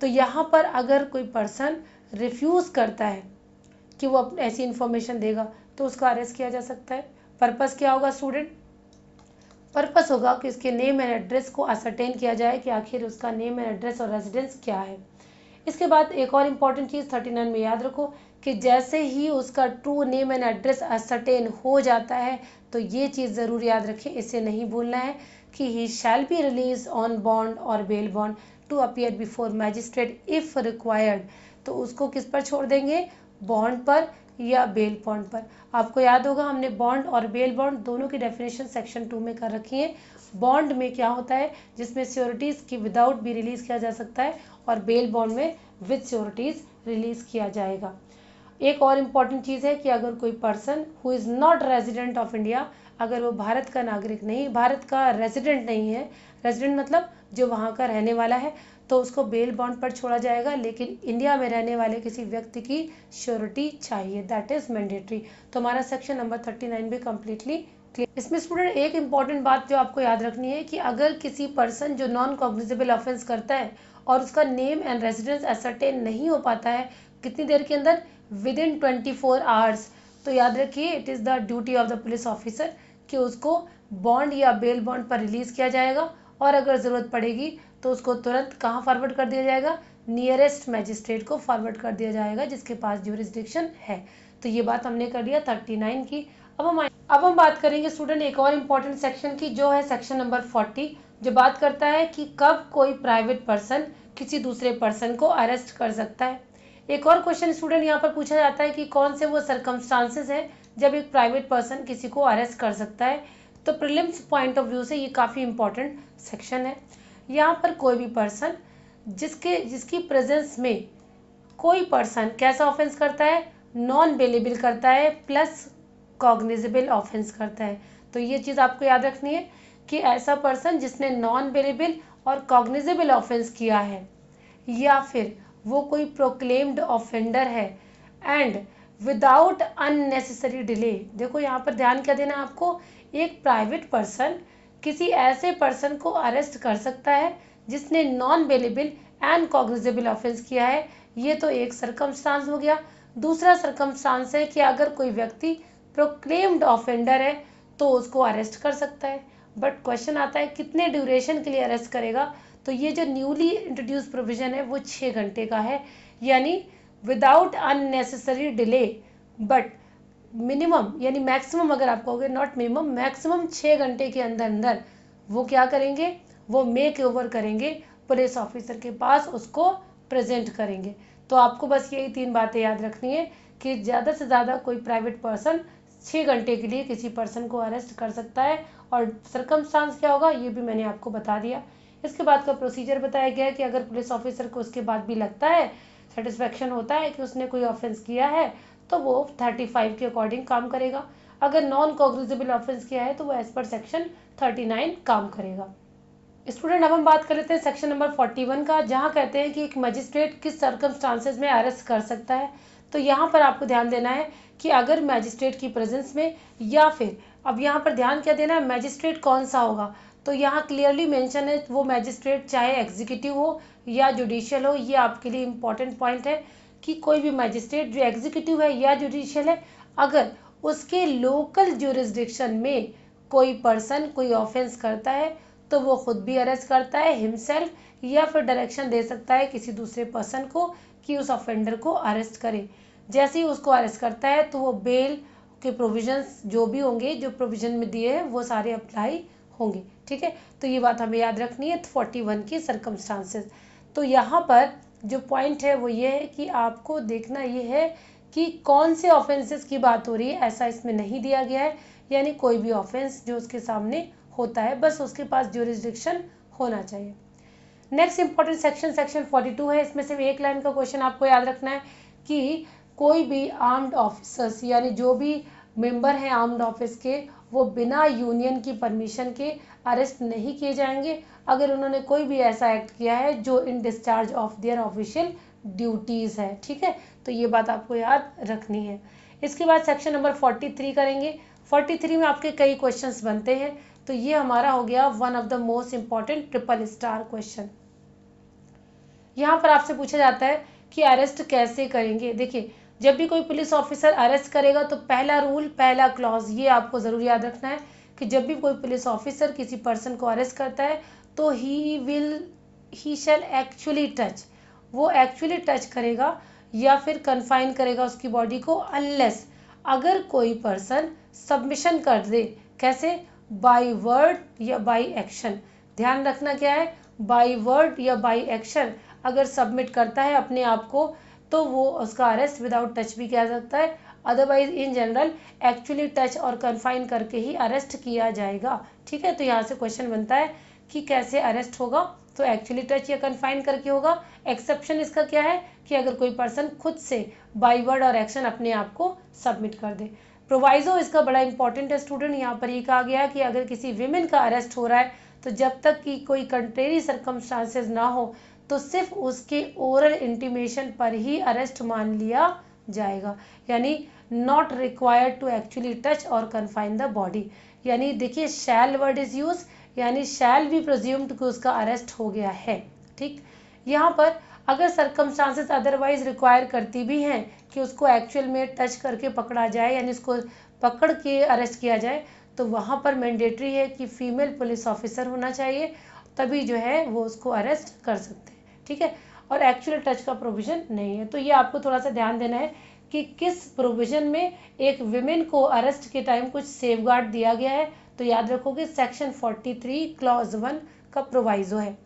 तो यहाँ पर अगर कोई पर्सन रिफ्यूज़ करता है कि वो ऐसी इंफॉर्मेशन देगा तो उसका अरेस्ट किया जा सकता है। पर्पस क्या होगा स्टूडेंट? पर्पस होगा कि उसके नेम एंड एड्रेस को असरटेन किया जाए कि आखिर उसका नेम एंड एड्रेस और रेजिडेंस क्या है। इसके बाद एक और इम्पॉर्टेंट चीज़ 39 में याद रखो कि जैसे ही उसका true name and address ascertain हो जाता है तो ये चीज़ ज़रूर याद रखें, इसे नहीं भूलना है कि he shall be release on bond और bail bond to appear before magistrate if required. तो उसको किस पर छोड़ देंगे? बॉन्ड पर या बेल बॉन्ड पर। आपको याद होगा हमने बॉन्ड और बेल बॉन्ड दोनों की डेफिनेशन सेक्शन 2 में कर रखी है। बॉन्ड में क्या होता है, जिसमें श्योरिटीज़ की विदाउट भी रिलीज़ किया जा सकता है और बेल बॉन्ड में विद श्योरिटीज़ रिलीज़ किया जाएगा। एक और इम्पॉर्टेंट चीज़ है कि अगर कोई person who is not resident of India, अगर वो भारत का नागरिक नहीं, भारत का रेजिडेंट नहीं है, रेजिडेंट मतलब जो वहाँ का रहने वाला है, तो उसको बेल बॉन्ड पर छोड़ा जाएगा, लेकिन इंडिया में रहने वाले किसी व्यक्ति की श्योरिटी चाहिए, दैट इज़ मैंडेटरी। तो हमारा सेक्शन नंबर 39 भी कम्प्लीटली क्लियर। इसमें स्टूडेंट एक इम्पॉर्टेंट बात जो आपको याद रखनी है कि अगर किसी पर्सन जो नॉन कॉग्निजेबल ऑफेंस करता है और उसका नेम एंड रेजिडेंस असरटेन नहीं हो पाता है, कितनी देर के अंदर? विद इन 24 आवर्स, तो याद रखिए it is the duty of the police officer कि उसको बॉन्ड या बेल बॉन्ड पर रिलीज़ किया जाएगा और अगर ज़रूरत पड़ेगी तो उसको तुरंत कहाँ फॉरवर्ड कर दिया जाएगा? नियरेस्ट मैजिस्ट्रेट को फॉरवर्ड कर दिया जाएगा जिसके पास ज्यूरिसडिक्शन है। तो ये बात हमने कर लिया 39 की। अब हम बात करेंगे स्टूडेंट एक और इम्पॉर्टेंट सेक्शन की, जो है सेक्शन नंबर 40, जो बात करता है कि कब कोई प्राइवेट पर्सन किसी दूसरे पर्सन को अरेस्ट कर सकता है। एक और क्वेश्चन स्टूडेंट यहाँ पर पूछा जाता है कि कौन से वो सर्कमस्टांसेस हैं जब एक प्राइवेट पर्सन किसी को अरेस्ट कर सकता है। तो प्रीलिम्स पॉइंट ऑफ व्यू से ये काफ़ी इंपॉर्टेंट सेक्शन है। यहाँ पर कोई भी पर्सन जिसकी प्रेजेंस में कोई पर्सन कैसा ऑफेंस करता है? नॉन बेलेबल करता है प्लस कॉग्निजेबल ऑफेंस करता है। तो ये चीज़ आपको याद रखनी है कि ऐसा पर्सन जिसने नॉन बेलेबल और कॉग्निजेबल ऑफेंस किया है या फिर वो कोई प्रोक्लेम्ड ऑफेंडर है एंड विदाउट अननेसेसरी डिले। देखो यहाँ पर ध्यान क्या देना आपको, एक प्राइवेट पर्सन किसी ऐसे पर्सन को अरेस्ट कर सकता है जिसने non bailable and cognizable offence किया है। ये तो एक सर्कमस्टांस हो गया। दूसरा सर्कमस्टांस है कि अगर कोई व्यक्ति प्रोक्लेम्ड ऑफेंडर है तो उसको अरेस्ट कर सकता है। बट क्वेश्चन आता है कितने ड्यूरेशन के लिए अरेस्ट करेगा। तो ये जो न्यूली इंट्रोड्यूस प्रोविजन है वो 6 घंटे का है, यानी without unnecessary delay. But minimum यानी मैक्सिमम अगर आप कहोगे, नॉट मिनिमम, मैक्सिमम 6 घंटे के अंदर अंदर वो क्या करेंगे, वो मेक ओवर करेंगे, पुलिस ऑफिसर के पास उसको प्रेजेंट करेंगे। तो आपको बस यही 3 बातें याद रखनी है कि ज़्यादा से ज़्यादा कोई प्राइवेट पर्सन 6 घंटे के लिए किसी पर्सन को अरेस्ट कर सकता है, और सर्कमस्टांस क्या होगा ये भी मैंने आपको बता दिया। इसके बाद का प्रोसीजर बताया गया है कि अगर पुलिस ऑफिसर को उसके बाद भी लगता है, सेटिस्फेक्शन होता है कि उसने कोई ऑफेंस किया है, तो वो 35 के अकॉर्डिंग काम करेगा। अगर नॉन कॉग्निजेबल ऑफेंस किया है तो वो एज पर सेक्शन 39 काम करेगा। स्टूडेंट, अब हम बात कर लेते हैं सेक्शन नंबर 41 का, जहाँ कहते हैं कि एक मजिस्ट्रेट किस सर्कमस्टांसेस में अरेस्ट कर सकता है। तो यहाँ पर आपको ध्यान देना है कि अगर मैजिस्ट्रेट की प्रेजेंस में, या फिर अब यहाँ पर ध्यान क्या देना है, मैजिस्ट्रेट कौन सा होगा। तो यहाँ क्लियरली मेंशन है वो मैजिस्ट्रेट चाहे एग्जीक्यूटिव हो या जुडिशियल हो। ये आपके लिए इंपॉर्टेंट पॉइंट है कि कोई भी मैजिस्ट्रेट जो एग्जीक्यूटिव है या जुडिशियल है, अगर उसके लोकल ज्यूरिसडिक्शन में कोई पर्सन कोई ऑफेंस करता है तो वो खुद भी अरेस्ट करता है हिमसेल्फ, या फिर डायरेक्शन दे सकता है किसी दूसरे पर्सन को कि उस ऑफेंडर को अरेस्ट करे। जैसे ही उसको अरेस्ट करता है तो वो बेल के प्रोविजंस जो भी होंगे, जो प्रोविजन में दिए हैं, वो सारे अप्लाई होंगे। ठीक है, तो ये बात हमें याद रखनी है 41 की सर्कमस्टांसेस। तो यहाँ पर जो पॉइंट है वो ये है कि आपको देखना ये है कि कौन से ऑफेंसेस की बात हो रही है, ऐसा इसमें नहीं दिया गया है। यानी कोई भी ऑफेंस जो उसके सामने होता है, बस उसके पास ज्यूरिसडिक्शन होना चाहिए। नेक्स्ट इंपॉर्टेंट सेक्शन सेक्शन 42 है। इसमें सिर्फ एक लाइन का क्वेश्चन आपको याद रखना है कि कोई भी आर्म्ड ऑफिसर्स यानी जो भी मेंबर हैं आर्म्ड ऑफिस के, वो बिना यूनियन की परमिशन के अरेस्ट नहीं किए जाएंगे अगर उन्होंने कोई भी ऐसा एक्ट किया है जो इन discharge of their official duties है। ठीक है, तो ये बात आपको याद रखनी है। इसके बाद सेक्शन नंबर 43 करेंगे। 43 में आपके कई क्वेश्चंस बनते हैं, तो ये हमारा हो गया one of the most important triple star question. यहाँ पर आपसे पूछा जाता है कि अरेस्ट कैसे करेंगे। देखिए, जब भी कोई पुलिस ऑफिसर अरेस्ट करेगा तो पहला रूल, पहला क्लॉज ये आपको ज़रूर याद रखना है कि जब भी कोई पुलिस ऑफिसर किसी पर्सन को अरेस्ट करता है तो ही शैल एक्चुअली टच, वो एक्चुअली टच करेगा या फिर कन्फाइन करेगा उसकी बॉडी को, अनलेस अगर कोई पर्सन सबमिशन कर दे। कैसे? बाय वर्ड या बाय एक्शन। ध्यान रखना क्या है, बाय वर्ड या बाय एक्शन अगर सबमिट करता है अपने आप को तो वो उसका अरेस्ट विदाउट टच भी किया सकता है। Otherwise in general actually touch और कन्फाइन करके ही अरेस्ट किया जाएगा। ठीक है, तो यहाँ से क्वेश्चन बनता है कि कैसे अरेस्ट होगा, तो एक्चुअली टच या कन्फाइन करके होगा। एक्सेप्शन इसका क्या है कि अगर कोई पर्सन खुद से बाय वर्ड और एक्शन अपने आप को सबमिट कर दे। प्रोवाइजो इसका बड़ा इंपॉर्टेंट है स्टूडेंट। यहाँ पर ये कहा गया कि अगर किसी विमेन का अरेस्ट हो रहा है तो जब तक कि कोई कंट्रेरी सर्कमस्टांसेस ना हो तो सिर्फ उसके ओरल इंटीमेशन पर ही अरेस्ट मान लिया जाएगा, यानी not required to actually touch और कन्फाइन द बॉडी। यानी देखिए, शैल वर्ड इज यूज, यानी शैल बी प्रिज्यूम्ड कि उसका अरेस्ट हो गया है। ठीक, यहाँ पर अगर सर्कमस्टांसेस अदरवाइज रिक्वायर करती भी हैं कि उसको एक्चुअल में टच करके पकड़ा जाए, यानी उसको पकड़ के अरेस्ट किया जाए, तो वहाँ पर मैंडेटरी है कि फीमेल पुलिस ऑफिसर होना चाहिए, तभी जो है वो उसको अरेस्ट कर सकते हैं। ठीक है, और एक्चुअल टच का प्रोविजन नहीं है। तो ये आपको थोड़ा सा ध्यान देना है कि किस प्रोविजन में एक विमेन को अरेस्ट के टाइम कुछ सेफगार्ड दिया गया है। तो याद रखोगे सेक्शन 43 क्लॉज 1 का प्रोवाइजो है।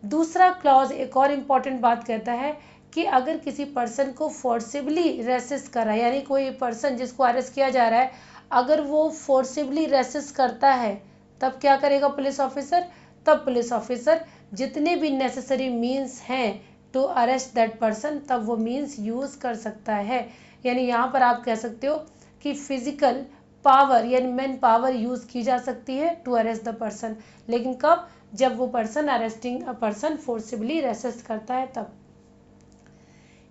दूसरा क्लॉज एक और इम्पॉर्टेंट बात कहता है कि अगर किसी पर्सन को फोर्सिबली रेसिस्ट कर रहा है, यानी कोई पर्सन जिसको अरेस्ट किया जा रहा है अगर वो फोर्सिबली रेसिस्ट करता है, तब क्या करेगा पुलिस ऑफिसर? तब पुलिस ऑफिसर जितने भी नेसेसरी मीन्स हैं टू अरेस्ट दैट पर्सन, तब वो मीन्स यूज़ कर सकता है। यानी यहाँ पर आप कह सकते हो कि फिजिकल पावर यानी मैन पावर यूज़ की जा सकती है टू अरेस्ट द पर्सन, लेकिन कब? जब वो person arresting a person forcibly resist करता है तब।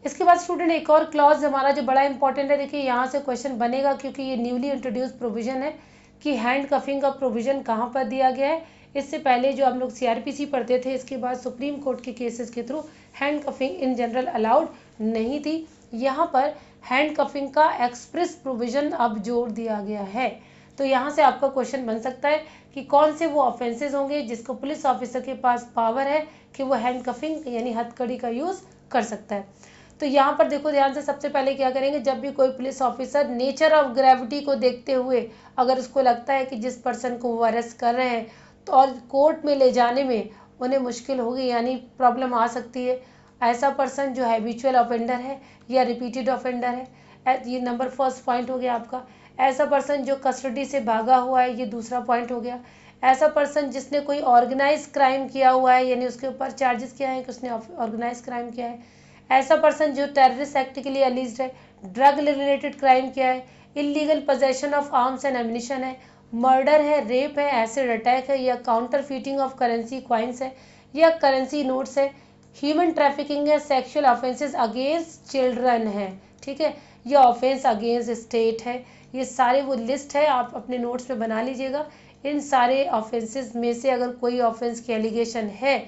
इसके बाद स्टूडेंट एक और क्लॉज हमारा जो बड़ा इंपॉर्टेंट है, देखिए यहाँ से क्वेश्चन बनेगा क्योंकि ये न्यूली इंट्रोड्यूस प्रोविजन है कि हैंड कफिंग का प्रोविजन कहाँ पर दिया गया है। इससे पहले जो हम लोग सीआरपीसी पढ़ते थे, इसके बाद सुप्रीम कोर्ट के केसेस के through hand coughing in general allowed नहीं थी। यहाँ पर हैंड कफिंग का एक्सप्रेस प्रोविजन अब जोड़ दिया गया है। तो यहाँ से आपका क्वेश्चन बन सकता है कि कौन से वो ऑफेंसेस होंगे जिसको पुलिस ऑफिसर के पास पावर है कि वो हैंड कफिंग यानी हथकड़ी का यूज़ कर सकता है। तो यहाँ पर देखो ध्यान से, सबसे पहले क्या करेंगे, जब भी कोई police officer nature of gravity को देखते हुए अगर उसको लगता है कि जिस पर्सन को वो अरेस्ट कर रहे हैं तो और कोर्ट में ले जाने में उन्हें मुश्किल होगी यानी प्रॉब्लम आ सकती है, ऐसा पर्सन जो हैबिचुअल ऑफेंडर है या रिपीटेड ऑफेंडर है, ये नंबर फर्स्ट पॉइंट हो गया आपका। ऐसा पर्सन जो कस्टडी से भागा हुआ है, ये दूसरा पॉइंट हो गया। ऐसा पर्सन जिसने कोई ऑर्गेनाइज क्राइम किया हुआ है यानी उसके ऊपर चार्जेस किया है कि उसने ऑर्गेनाइज क्राइम किया है। ऐसा पर्सन जो टेररिस्ट एक्ट के लिए एलिज्ड है, ड्रग रिलेटेड क्राइम किया है, illegal possession of arms and ammunition है, मर्डर है, रेप है, एसिड अटैक है, या counter fitting of currency coins है या करेंसी नोट्स है, ह्यूमन ट्रैफिकिंग है, सेक्सुअल ऑफेंसेस अगेंस्ट चिल्ड्रन है, ठीक है, या ऑफेंस अगेंस्ट स्टेट है। ये सारे वो लिस्ट है, आप अपने नोट्स में बना लीजिएगा। इन सारे ऑफेंसेस में से अगर कोई ऑफेंस की एलिगेशन है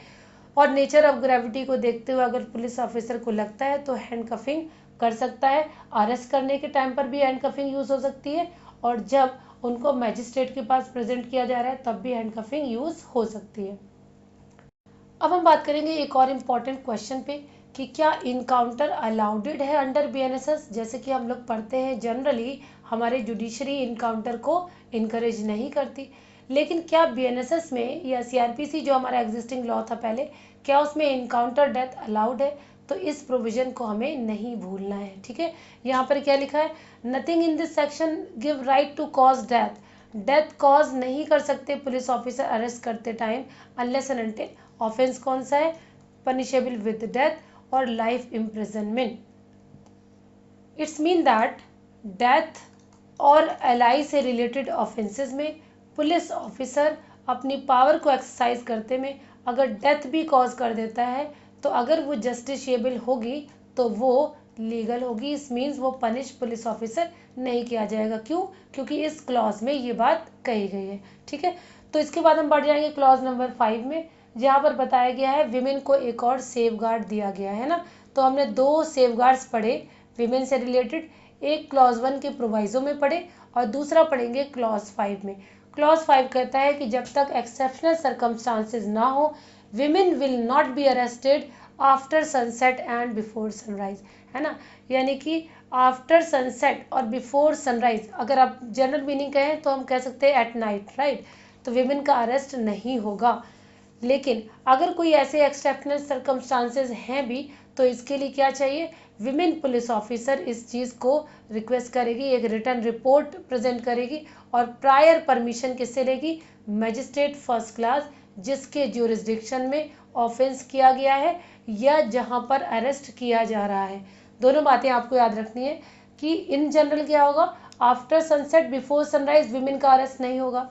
और नेचर ऑफ ग्रेविटी को देखते हुए अगर पुलिस ऑफिसर को लगता है तो हैंड कफिंग कर सकता है। अरेस्ट करने के टाइम पर भी हैंड कफिंग यूज हो सकती है और जब उनको मैजिस्ट्रेट के पास प्रेजेंट किया जा रहा है तब भी हैंड कफिंग यूज हो सकती है। अब हम बात करेंगे एक और इम्पॉर्टेंट क्वेश्चन पे कि क्या इनकाउंटर अलाउडेड है अंडर बीएनएसएस। जैसे कि हम लोग पढ़ते हैं जनरली हमारे जुडिशरी इनकाउंटर को इनकरेज नहीं करती, लेकिन क्या बीएनएसएस में या सीआरपीसी जो हमारा एग्जिस्टिंग लॉ था पहले, क्या उसमें इनकाउंटर डेथ अलाउड है। तो इस प्रोविजन को हमें नहीं भूलना है, ठीक है। यहाँ पर क्या लिखा है, nothing in this section give right to cause death. Death cause नहीं कर सकते पुलिस ऑफिसर अरेस्ट करते time unless and until offence कौन सा है, पनिशेबल विद डेथ और life imprisonment. It's mean that death और एलआई से रिलेटेड ऑफेंसेस में पुलिस ऑफिसर अपनी पावर को एक्सरसाइज करते में अगर डेथ भी कॉज कर देता है तो अगर वो जस्टिशिएबल होगी तो वो लीगल होगी। इस मीन्स वो पनिश पुलिस ऑफिसर नहीं किया जाएगा। क्यों? क्योंकि इस क्लॉज में ये बात कही गई है, ठीक है। तो इसके बाद हम बढ़ जाएंगे क्लॉज नंबर 5 में, जहाँ पर बताया गया है विमेन को एक और सेफगार्ड दिया गया है ना। तो हमने 2 सेफगार्ड्स पढ़े विमेन से रिलेटेड, एक क्लॉज 1 के प्रोवाइजो में पढ़े और दूसरा पढ़ेंगे क्लॉज 5 में। क्लॉज 5 कहता है कि जब तक एक्सेप्शनल सर्कमस्टांसेस ना हो women will not be arrested after sunset and before sunrise, है ना। यानी कि आफ्टर सनसेट और बिफोर सनराइज, अगर आप जनरल मीनिंग कहें तो हम कह सकते हैं एट नाइट, राइट। तो विमेन का अरेस्ट नहीं होगा। लेकिन अगर कोई ऐसे एक्सेप्शनल सर्कमस्टांसेस हैं भी तो इसके लिए क्या चाहिए, विमेन पुलिस ऑफिसर इस चीज़ को रिक्वेस्ट करेगी, एक रिटर्न रिपोर्ट प्रेजेंट करेगी और प्रायर परमिशन किससे लेगी, मैजिस्ट्रेट फर्स्ट क्लास जिसके ज्यूरिसडिक्शन में ऑफेंस किया गया है या जहां पर अरेस्ट किया जा रहा है। दोनों बातें आपको याद रखनी है कि इन जनरल क्या होगा, after sunset before sunrise women का अरेस्ट नहीं होगा।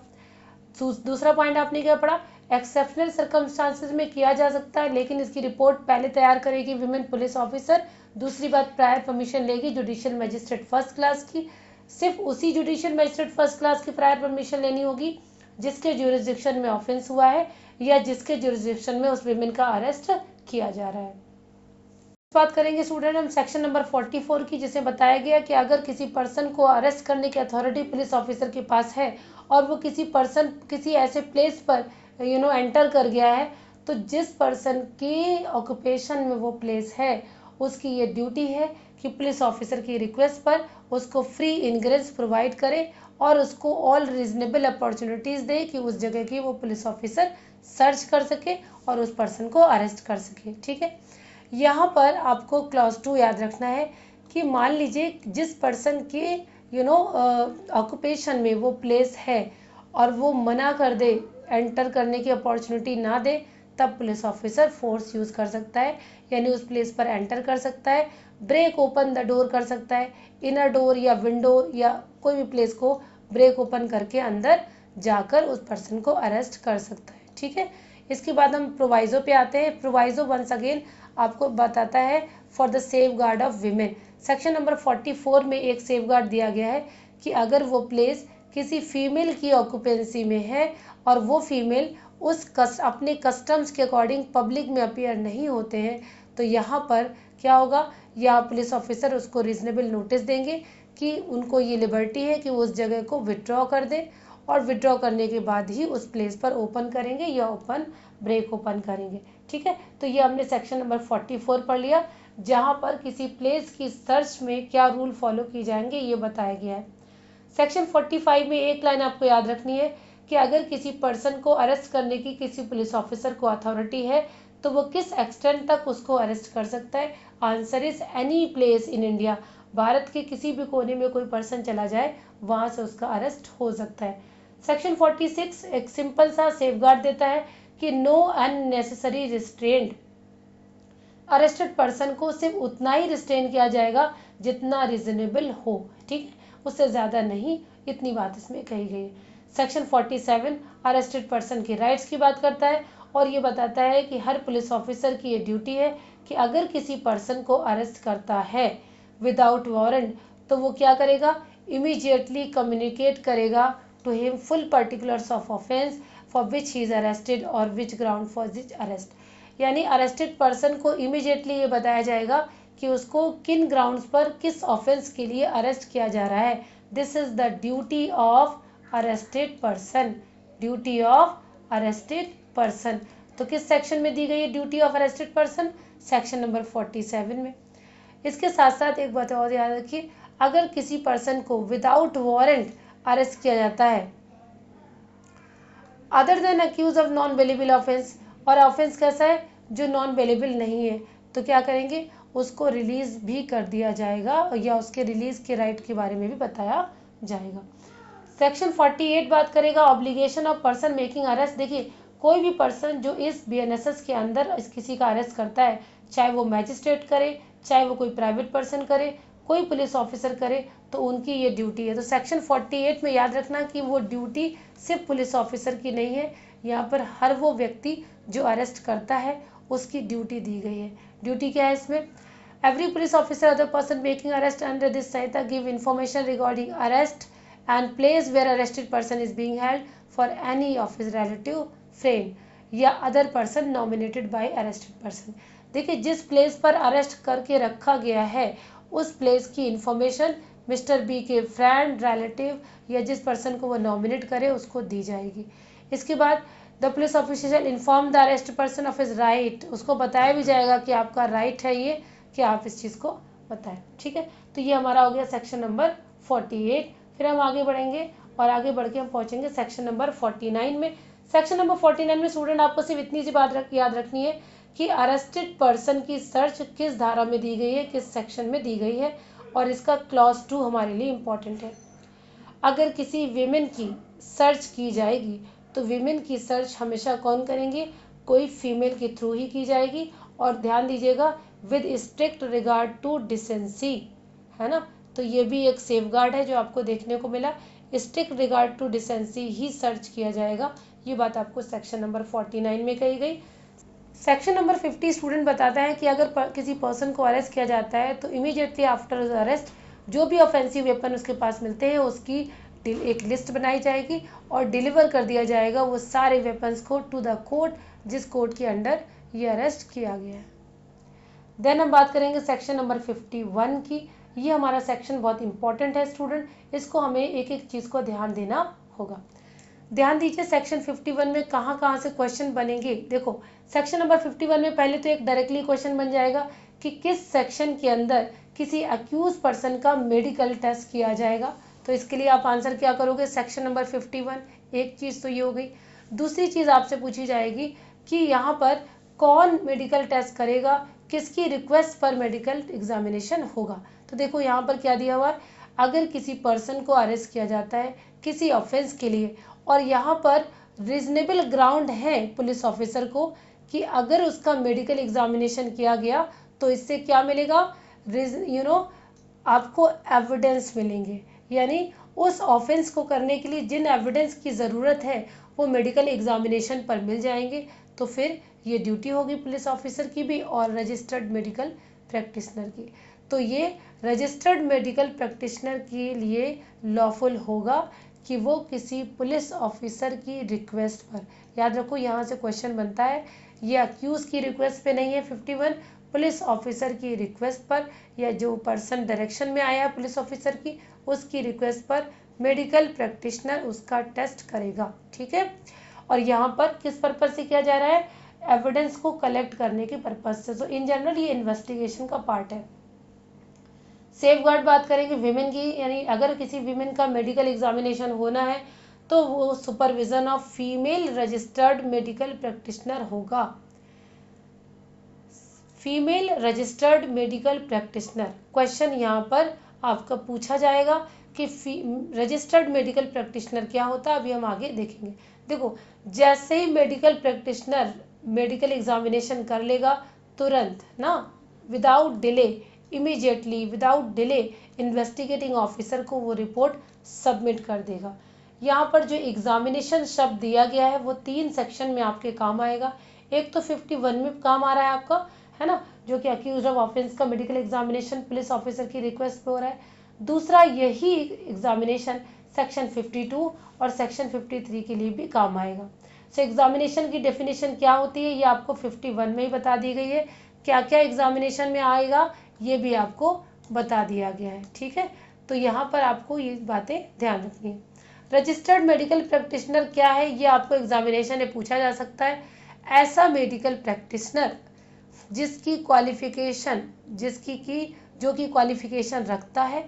दूसरा पॉइंट आपने क्या पढ़ा, एक्सेप्शनल सर्कमस्टांसेस में किया जा सकता है लेकिन इसकी रिपोर्ट पहले तैयार करेगी विमेन पुलिस ऑफिसर। दूसरी बात, प्रायर परमिशन लेगी जुडिशियल मजिस्ट्रेट फर्स्ट क्लास की। सिर्फ उसी जुडिशियल मजिस्ट्रेट फर्स्ट क्लास की प्रायर परमिशन लेनी होगी जिसके ज्यूरिसडिक्शन में ऑफेंस हुआ है या जिसके ज्यूरिसडिक्शन में उस विमेन का अरेस्ट किया जा रहा है। बात करेंगे स्टूडेंट हम सेक्शन नंबर 44 की, जिसमें बताया गया कि अगर किसी पर्सन को अरेस्ट करने की अथॉरिटी पुलिस ऑफिसर के पास है और वो किसी पर्सन किसी ऐसे प्लेस पर एंटर कर गया है तो जिस पर्सन के ऑक्यूपेशन में वो प्लेस है उसकी ये ड्यूटी है कि पुलिस ऑफिसर की रिक्वेस्ट पर उसको फ्री इनग्रेस प्रोवाइड करे और उसको ऑल रीजनेबल अपॉर्चुनिटीज दे कि उस जगह की वो पुलिस ऑफिसर सर्च कर सके और उस पर्सन को अरेस्ट कर सके, ठीक है। यहाँ पर आपको क्लॉज 2 याद रखना है कि मान लीजिए जिस पर्सन के ऑक्यूपेशन में वो प्लेस है और वो मना कर दे, एंटर करने की अपॉर्चुनिटी ना दे, तब पुलिस ऑफिसर फोर्स यूज कर सकता है यानी उस प्लेस पर एंटर कर सकता है, ब्रेक ओपन द डोर कर सकता है, इनर डोर या विंडो या कोई भी प्लेस को ब्रेक ओपन करके अंदर जाकर उस पर्सन को अरेस्ट कर सकता है, ठीक है। इसके बाद हम प्रोवाइजो पे आते हैं। प्रोवाइजो वंस अगेन आपको बताता है for the safe guard of women. Section number 44 में एक सेफ गार्ड दिया गया है कि अगर वो प्लेस किसी फीमेल की ऑक्यूपेंसी में है और वो फीमेल अपने कस्टम्स के अकॉर्डिंग पब्लिक में अपीयर नहीं होते हैं तो यहाँ पर क्या होगा, या पुलिस ऑफिसर उसको रीजनेबल नोटिस देंगे कि उनको ये लिबर्टी है कि वो उस जगह को विड्रॉ कर दें, और विड्रॉ करने के बाद ही उस प्लेस पर ओपन करेंगे या ओपन ब्रेक ओपन करेंगे। ठीक है, तो ये हमने सेक्शन नंबर 44 पढ़ लिया, जहाँ पर किसी प्लेस की सर्च में क्या रूल फॉलो किए जाएंगे ये बताया गया है। सेक्शन 45 में एक लाइन आपको याद रखनी है कि अगर किसी पर्सन को अरेस्ट करने की किसी पुलिस ऑफिसर को अथॉरिटी है तो वो किस एक्सटेंट तक उसको अरेस्ट कर सकता है। Answer is any place in India. Bharat के किसी भी कोने में कोई पर्सन चला जाए वहां से उसका अरेस्ट हो सकता है। सेक्शन 46 एक सिंपल सा सेफगार्ड देता है कि know unnecessary restraint. Arrested person को सिर्फ उतना ही रिस्ट्रेन किया जाएगा जितना रीजनेबल हो, ठीक है, उससे ज़्यादा नहीं, इतनी बात इसमें कही गई है। सेक्शन 47 अरेस्टेड पर्सन के राइट्स की बात करता है और ये बताता है कि हर पुलिस ऑफिसर की ये ड्यूटी है कि अगर किसी पर्सन को अरेस्ट करता है विदाउट वारंट तो वो क्या करेगा, इमीडिएटली कम्युनिकेट करेगा to him full particulars of offence for which he is arrested और which ground for this arrest. यानी अरेस्टेड पर्सन को इमीडिएटली ये बताया जाएगा कि उसको किन ग्राउंड्स पर किस ऑफेंस के लिए अरेस्ट किया जा रहा है। This is the duty of arrested person, duty of arrested person. तो किस सेक्शन में दी गई है duty of arrested person? Section number 47 में। इसके साथ साथ एक बात और याद रखिए, अगर किसी पर्सन को विदाउट वारंट अरेस्ट किया जाता है other than accuse of non bailable offence, और ऑफेंस कैसा है जो नॉन बेलेबल नहीं है, तो क्या करेंगे, उसको रिलीज भी कर दिया जाएगा या उसके रिलीज के राइट के बारे में भी बताया जाएगा। सेक्शन 48 बात करेगा obligation of person making arrest. देखिए कोई भी पर्सन जो इस बीएनएसएस के अंदर किसी का अरेस्ट करता है, चाहे वो मैजिस्ट्रेट करे, चाहे वो कोई प्राइवेट पर्सन करे, कोई पुलिस ऑफिसर करे, तो उनकी ये ड्यूटी है। तो सेक्शन 48 में याद रखना कि वो ड्यूटी सिर्फ पुलिस ऑफिसर की नहीं है, यहाँ पर हर वो व्यक्ति जो अरेस्ट करता है उसकी ड्यूटी दी गई है। ड्यूटी क्या है इसमें? Every police officer other person making arrest under this Samhita give information regarding arrest and place where arrested person is being held for any of his relative, friend या other person nominated by arrested person। देखिए जिस place पर arrest करके रखा गया है उस place की इंफॉर्मेशन मिस्टर बी के फ्रेंड, रिलेटिव या जिस पर्सन को वो नॉमिनेट करे उसको दी जाएगी। इसके बाद the police officer inform the arrest person of his right, उसको बताया भी जाएगा कि आपका राइट है ये कि आप इस चीज़ को बताएं। ठीक है, तो ये हमारा हो गया सेक्शन नंबर 48। फिर हम आगे बढ़ेंगे और आगे बढ़ के हम पहुंचेंगे सेक्शन नंबर 49 में। सेक्शन नंबर 49 में स्टूडेंट आपको सिर्फ इतनी सी बात याद रखनी है कि अरेस्टेड पर्सन की सर्च किस धारा में दी गई है, किस सेक्शन में दी गई है, और इसका क्लॉज 2 हमारे लिए इम्पोर्टेंट है। अगर किसी विमेन की सर्च की जाएगी तो विमेन की सर्च हमेशा कौन करेंगे? कोई फीमेल के थ्रू ही की जाएगी, और ध्यान दीजिएगा with strict regard to decency, है ना। तो ये भी एक सेफगार्ड है जो आपको देखने को मिला, स्ट्रिक्ट रिगार्ड टू डिसेंसी ही सर्च किया जाएगा। ये बात आपको सेक्शन नंबर 49 में कही गई। सेक्शन नंबर 50 स्टूडेंट बताता है कि अगर किसी पर्सन को अरेस्ट किया जाता है तो इमीडिएटली आफ्टर अरेस्ट जो भी ऑफेंसिव वेपन उसके पास मिलते हैं उसकी एक लिस्ट बनाई जाएगी और डिलीवर कर दिया जाएगा वो सारे वेपन्स को टू द कोर्ट जिस कोर्ट के अंडर ये अरेस्ट किया गया है। देन हम बात करेंगे सेक्शन नंबर 51 की। ये हमारा सेक्शन बहुत इंपॉर्टेंट है स्टूडेंट, इसको हमें एक एक चीज़ को ध्यान देना होगा। ध्यान दीजिए सेक्शन 51 में कहाँ कहाँ से क्वेश्चन बनेंगे। देखो सेक्शन नंबर 51 में पहले तो एक डायरेक्टली क्वेश्चन बन जाएगा कि किस सेक्शन के अंदर किसी अक्यूज पर्सन का मेडिकल टेस्ट किया जाएगा। तो इसके लिए आप आंसर क्या करोगे? Section number 51। एक चीज़ तो ये हो गई। दूसरी चीज़ आपसे पूछी जाएगी कि यहाँ पर कौन मेडिकल टेस्ट करेगा, किसकी रिक्वेस्ट पर मेडिकल एग्जामिनेशन होगा। तो देखो यहाँ पर क्या दिया हुआ है, अगर किसी पर्सन को अरेस्ट किया जाता है किसी ऑफेंस के लिए और यहाँ पर रीजनेबल ग्राउंड है पुलिस ऑफिसर को कि अगर उसका मेडिकल एग्जामिनेशन किया गया तो इससे क्या मिलेगा, आपको एविडेंस मिलेंगे। यानी उस ऑफेंस को करने के लिए जिन एविडेंस की ज़रूरत है वो मेडिकल एग्जामिनेशन पर मिल जाएंगे। तो फिर ये ड्यूटी होगी पुलिस ऑफिसर की भी और रजिस्टर्ड मेडिकल प्रैक्टिशनर की। तो ये रजिस्टर्ड मेडिकल प्रैक्टिशनर के लिए लॉफुल होगा कि वो किसी पुलिस ऑफिसर की रिक्वेस्ट पर, याद रखो यहाँ से क्वेश्चन बनता है, ये अक्यूज की रिक्वेस्ट पे नहीं है 51, पुलिस ऑफिसर की रिक्वेस्ट पर या जो पर्सन डायरेक्शन में आया है पुलिस ऑफिसर की उसकी रिक्वेस्ट पर मेडिकल प्रैक्टिशनर उसका टेस्ट करेगा। ठीक है, और यहाँ पर किस पर्पज से किया जा रहा है, एविडेंस को कलेक्ट करने के पर्पज से। तो इन जनरल ये इन्वेस्टिगेशन का पार्ट है। सेफ गार्ड बात करेंगे विमेन की, यानी अगर किसी विमेन का मेडिकल एग्जामिनेशन होना है तो वो supervision of female registered medical practitioner होगा। Female registered medical practitioner, question यहाँ पर आपका पूछा जाएगा कि रजिस्टर्ड मेडिकल प्रैक्टिशनर क्या होता है, अभी हम आगे देखेंगे। देखो, जैसे ही मेडिकल प्रैक्टिशनर मेडिकल एग्जामिनेशन कर लेगा तुरंत ना, without delay, immediately without delay investigating officer को वो रिपोर्ट सबमिट कर देगा। यहाँ पर जो एग्जामिनेशन शब्द दिया गया है वो 3 सेक्शन में आपके काम आएगा। एक तो 51 में काम आ रहा है आपका, है ना, जो कि अक्यूज्ड ऑफ ऑफेंस का मेडिकल एग्जामिनेशन पुलिस ऑफिसर की रिक्वेस्ट पे हो रहा है। दूसरा यही एग्जामिनेशन सेक्शन 52 और सेक्शन 53 के लिए भी काम आएगा। सो एग्जामिनेशन की डेफिनेशन क्या होती है ये आपको 51 में ही बता दी गई है। क्या क्या एग्जामिनेशन में आएगा ये भी आपको बता दिया गया है। ठीक है, तो यहाँ पर आपको ये बातें ध्यान रखनी है। रजिस्टर्ड मेडिकल प्रैक्टिशनर क्या है ये आपको एग्जामिनेशन में पूछा जा सकता है। ऐसा मेडिकल प्रैक्टिशनर जिसकी क्वालिफिकेशन जो कि क्वालिफिकेशन रखता है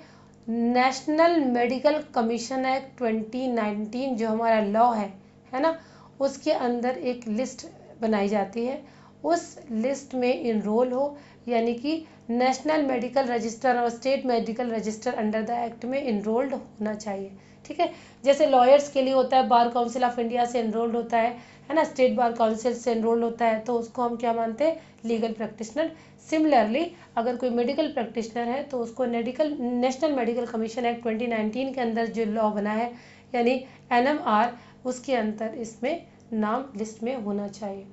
नेशनल मेडिकल कमीशन एक्ट 2019 जो हमारा लॉ है ना, उसके अंदर एक लिस्ट बनाई जाती है, उस लिस्ट में इनरोल हो, यानी कि नेशनल मेडिकल रजिस्टर और state medical register under the act में इनरोल्ड होना चाहिए। ठीक है, जैसे लॉयर्स के लिए होता है, बार काउंसिल ऑफ इंडिया से एनरोल्ड होता है ना, स्टेट बार काउंसिल से एनरोल्ड होता है, तो उसको हम क्या मानते हैं, लीगल प्रैक्टिशनर। सिमिलरली अगर कोई मेडिकल प्रैक्टिशनर है तो उसको नेशनल मेडिकल कमीशन एक्ट 2019 के अंदर जो लॉ बना है यानी NMR, उसके अंदर इसमें नाम लिस्ट में होना चाहिए।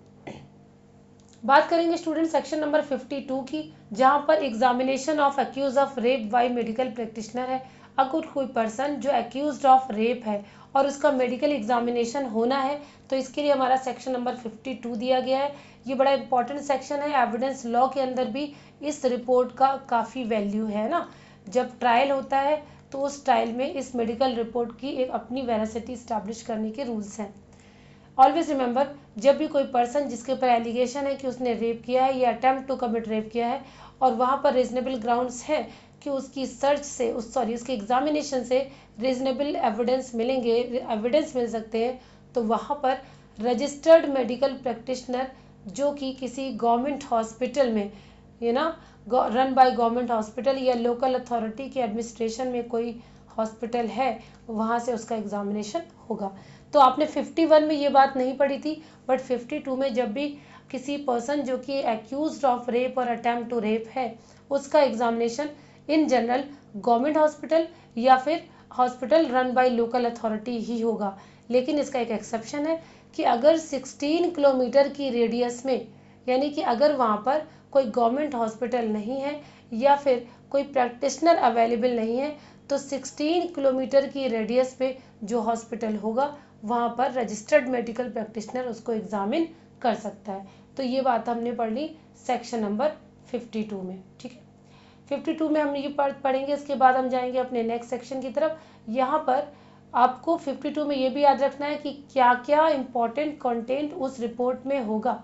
बात करेंगे स्टूडेंट सेक्शन नंबर 52 की, जहां पर examination of accuse of rape by medical practitioner है। अगर कोई पर्सन जो अक्यूज्ड ऑफ रेप है और उसका मेडिकल एग्जामिनेशन होना है तो इसके लिए हमारा सेक्शन नंबर 52 दिया गया है। ये बड़ा इंपॉर्टेंट सेक्शन है, एविडेंस लॉ के अंदर भी इस रिपोर्ट का काफ़ी वैल्यू है ना। जब ट्रायल होता है तो उस ट्रायल में इस मेडिकल रिपोर्ट की एक अपनी वेरासिटी स्टैब्लिश करने के रूल्स हैं। ऑलवेज रिमेंबर, जब भी कोई पर्सन जिसके ऊपर एलिगेशन है कि उसने रेप किया है या अटेम्प्ट टू कमिट रेप किया है और वहाँ पर रीजनेबल ग्राउंड्स है कि उसकी सर्च से उसके एग्जामिनेशन से रीजनेबल एविडेंस मिल सकते हैं, तो वहाँ पर रजिस्टर्ड मेडिकल प्रैक्टिशनर जो कि किसी गवर्नमेंट हॉस्पिटल में रन बाय गवर्नमेंट हॉस्पिटल या लोकल अथॉरिटी के एडमिनिस्ट्रेशन में कोई हॉस्पिटल है वहाँ से उसका एग्जामिनेशन होगा। तो आपने 51 में ये बात नहीं पढ़ी थी, बट 52 में जब भी किसी पर्सन जो कि एक्यूज्ड ऑफ रेप और अटेम्प्ट टू रेप है उसका examination in general government hospital या फिर hospital run by local authority ही होगा। लेकिन इसका एक एक्सेप्शन है कि अगर 16 किलोमीटर की रेडियस में, यानी कि अगर वहाँ पर कोई गवर्नमेंट हॉस्पिटल नहीं है या फिर कोई प्रैक्टिशनर अवेलेबल नहीं है, तो 16 किलोमीटर की रेडियस पे जो हॉस्पिटल होगा वहाँ पर रजिस्टर्ड मेडिकल प्रैक्टिशनर उसको एग्जामिन कर सकता है। तो ये बात हमने पढ़ ली सेक्शन नंबर 52 में। ठीक है, 52 में हम ये पढ़ेंगे, इसके बाद हम जाएंगे अपने नेक्स्ट सेक्शन की तरफ। यहाँ पर आपको 52 में ये भी याद रखना है कि क्या क्या इंपॉर्टेंट कंटेंट उस रिपोर्ट में होगा।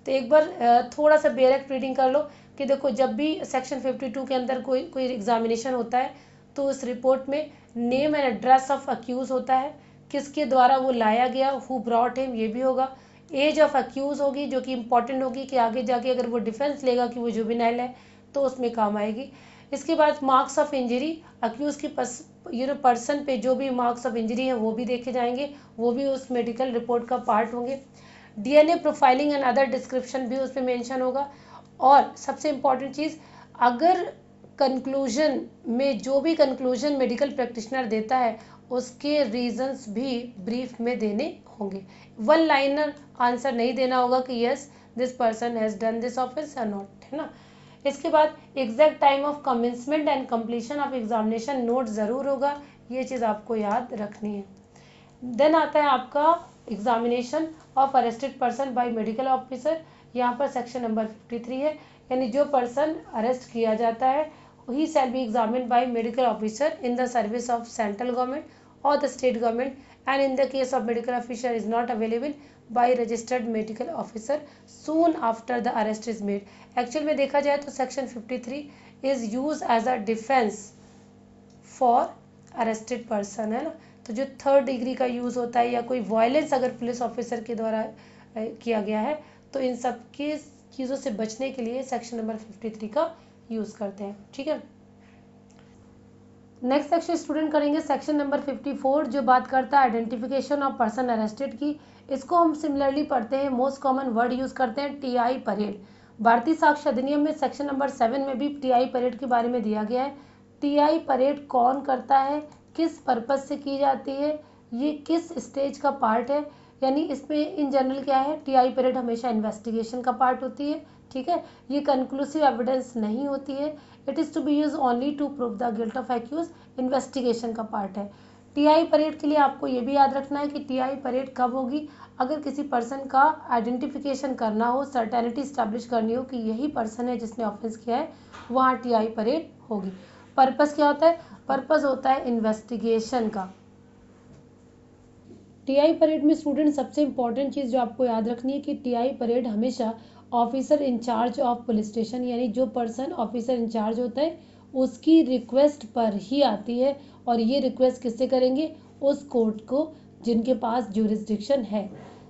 तो एक बार थोड़ा सा डायरेक्ट रीडिंग कर लो कि देखो, जब भी सेक्शन 52 के अंदर कोई एग्जामिनेशन होता है तो उस रिपोर्ट में name and address of accuse होता है, किसके द्वारा वो लाया गया, हु ब्रॉट हिम, ये भी होगा। एज ऑफ अक्यूज होगी जो कि इंपॉर्टेंट होगी कि आगे जाके अगर वो डिफेंस लेगा कि वो जुवेनाइल है तो उसमें काम आएगी। इसके बाद मार्क्स ऑफ इंजरी, अक्यूज की पर्सन पे जो भी मार्क्स ऑफ इंजरी है वो भी देखे जाएंगे, वो भी उस मेडिकल रिपोर्ट का पार्ट होंगे। DNA profiling and other description भी उस पर मेंशन होगा। और सबसे इम्पॉर्टेंट चीज़, अगर कंक्लूजन में जो भी कंक्लूजन मेडिकल प्रैक्टिशनर देता है उसके रीजंस भी ब्रीफ में देने होंगे। वन लाइनर आंसर नहीं देना होगा कि yes this person has done this offence और नॉट, है ना। इसके बाद exact time of commencement and completion of examination note ज़रूर होगा, ये चीज़ आपको याद रखनी है। देन आता है आपका examination of arrested person by medical officer, यहाँ पर सेक्शन नंबर 53 है, यानी जो पर्सन अरेस्ट किया जाता है he shall be examined by medical officer in the service of central government और the state government and in the case of medical officer is not available by registered medical officer soon after the arrest is made. Actual में देखा जाए तो section 53 is use as a defence for arrested person, है ना। तो जो third degree का use होता है या कोई वायलेंस अगर पुलिस ऑफिसर के द्वारा किया गया है तो इन सब की चीज़ों से बचने के लिए सेक्शन नंबर 53 का यूज़ करते हैं, ठीक है। नेक्स्ट सेक्शन स्टूडेंट करेंगे सेक्शन नंबर 54 जो बात करता है आइडेंटिफिकेशन ऑफ पर्सन अरेस्टेड की। इसको हम सिमिलरली पढ़ते हैं, मोस्ट कॉमन वर्ड यूज़ करते हैं टीआई परेड। भारतीय साक्ष्य अधिनियम में सेक्शन नंबर 7 में भी टीआई परेड के बारे में दिया गया है। टीआई परेड कौन करता है, किस पर्पज से की जाती है, ये किस स्टेज का पार्ट है, यानी इसमें इन जनरल क्या है, टीआई परेड हमेशा इन्वेस्टिगेशन का पार्ट होती है, ठीक है। ये कंक्लूसिव एविडेंस नहीं होती है, it is to be use only to prove the guilt of accuse, investigation का पार्ट है। टीआई परेड के लिए आपको ये भी याद रखना है कि टीआई परेड कब होगी, अगर किसी पर्सन का आइडेंटिफिकेशन करना हो, सर्टेनिटी स्टैब्लिश करनी हो कि यही पर्सन है जिसने ऑफेंस किया है, वहाँ टीआई परेड होगी। पर्पस क्या होता है, पर्पस होता है इन्वेस्टिगेशन का। टीआई परेड में स्टूडेंट सबसे इंपॉर्टेंट चीज़ जो आपको याद रखनी है कि टीआई परेड हमेशा officer in charge of police station, यानी जो पर्सन ऑफिसर इंचार्ज होता है उसकी रिक्वेस्ट पर ही आती है, और ये रिक्वेस्ट किससे करेंगे, उस कोर्ट को जिनके पास ज्यूरिसडिक्शन है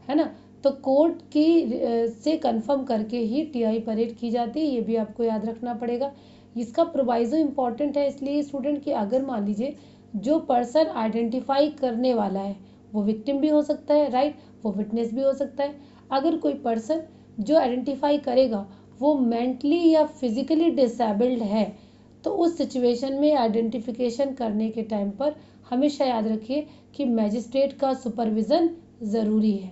ना। तो कोर्ट की से कंफर्म करके ही टीआई परेड की जाती है, ये भी आपको याद रखना पड़ेगा। इसका प्रोवाइजो इंपॉर्टेंट है इसलिए स्टूडेंट कि अगर मान लीजिए जो पर्सन आइडेंटिफाई करने वाला है वो विक्टिम भी हो सकता है, राइट, वो विटनेस भी हो सकता है। अगर कोई पर्सन जो आइडेंटिफाई करेगा वो मेंटली या फिजिकली डिसेबल्ड है तो उस सिचुएशन में आइडेंटिफिकेशन करने के टाइम पर हमेशा याद रखिए कि मैजिस्ट्रेट का सुपरविज़न ज़रूरी है,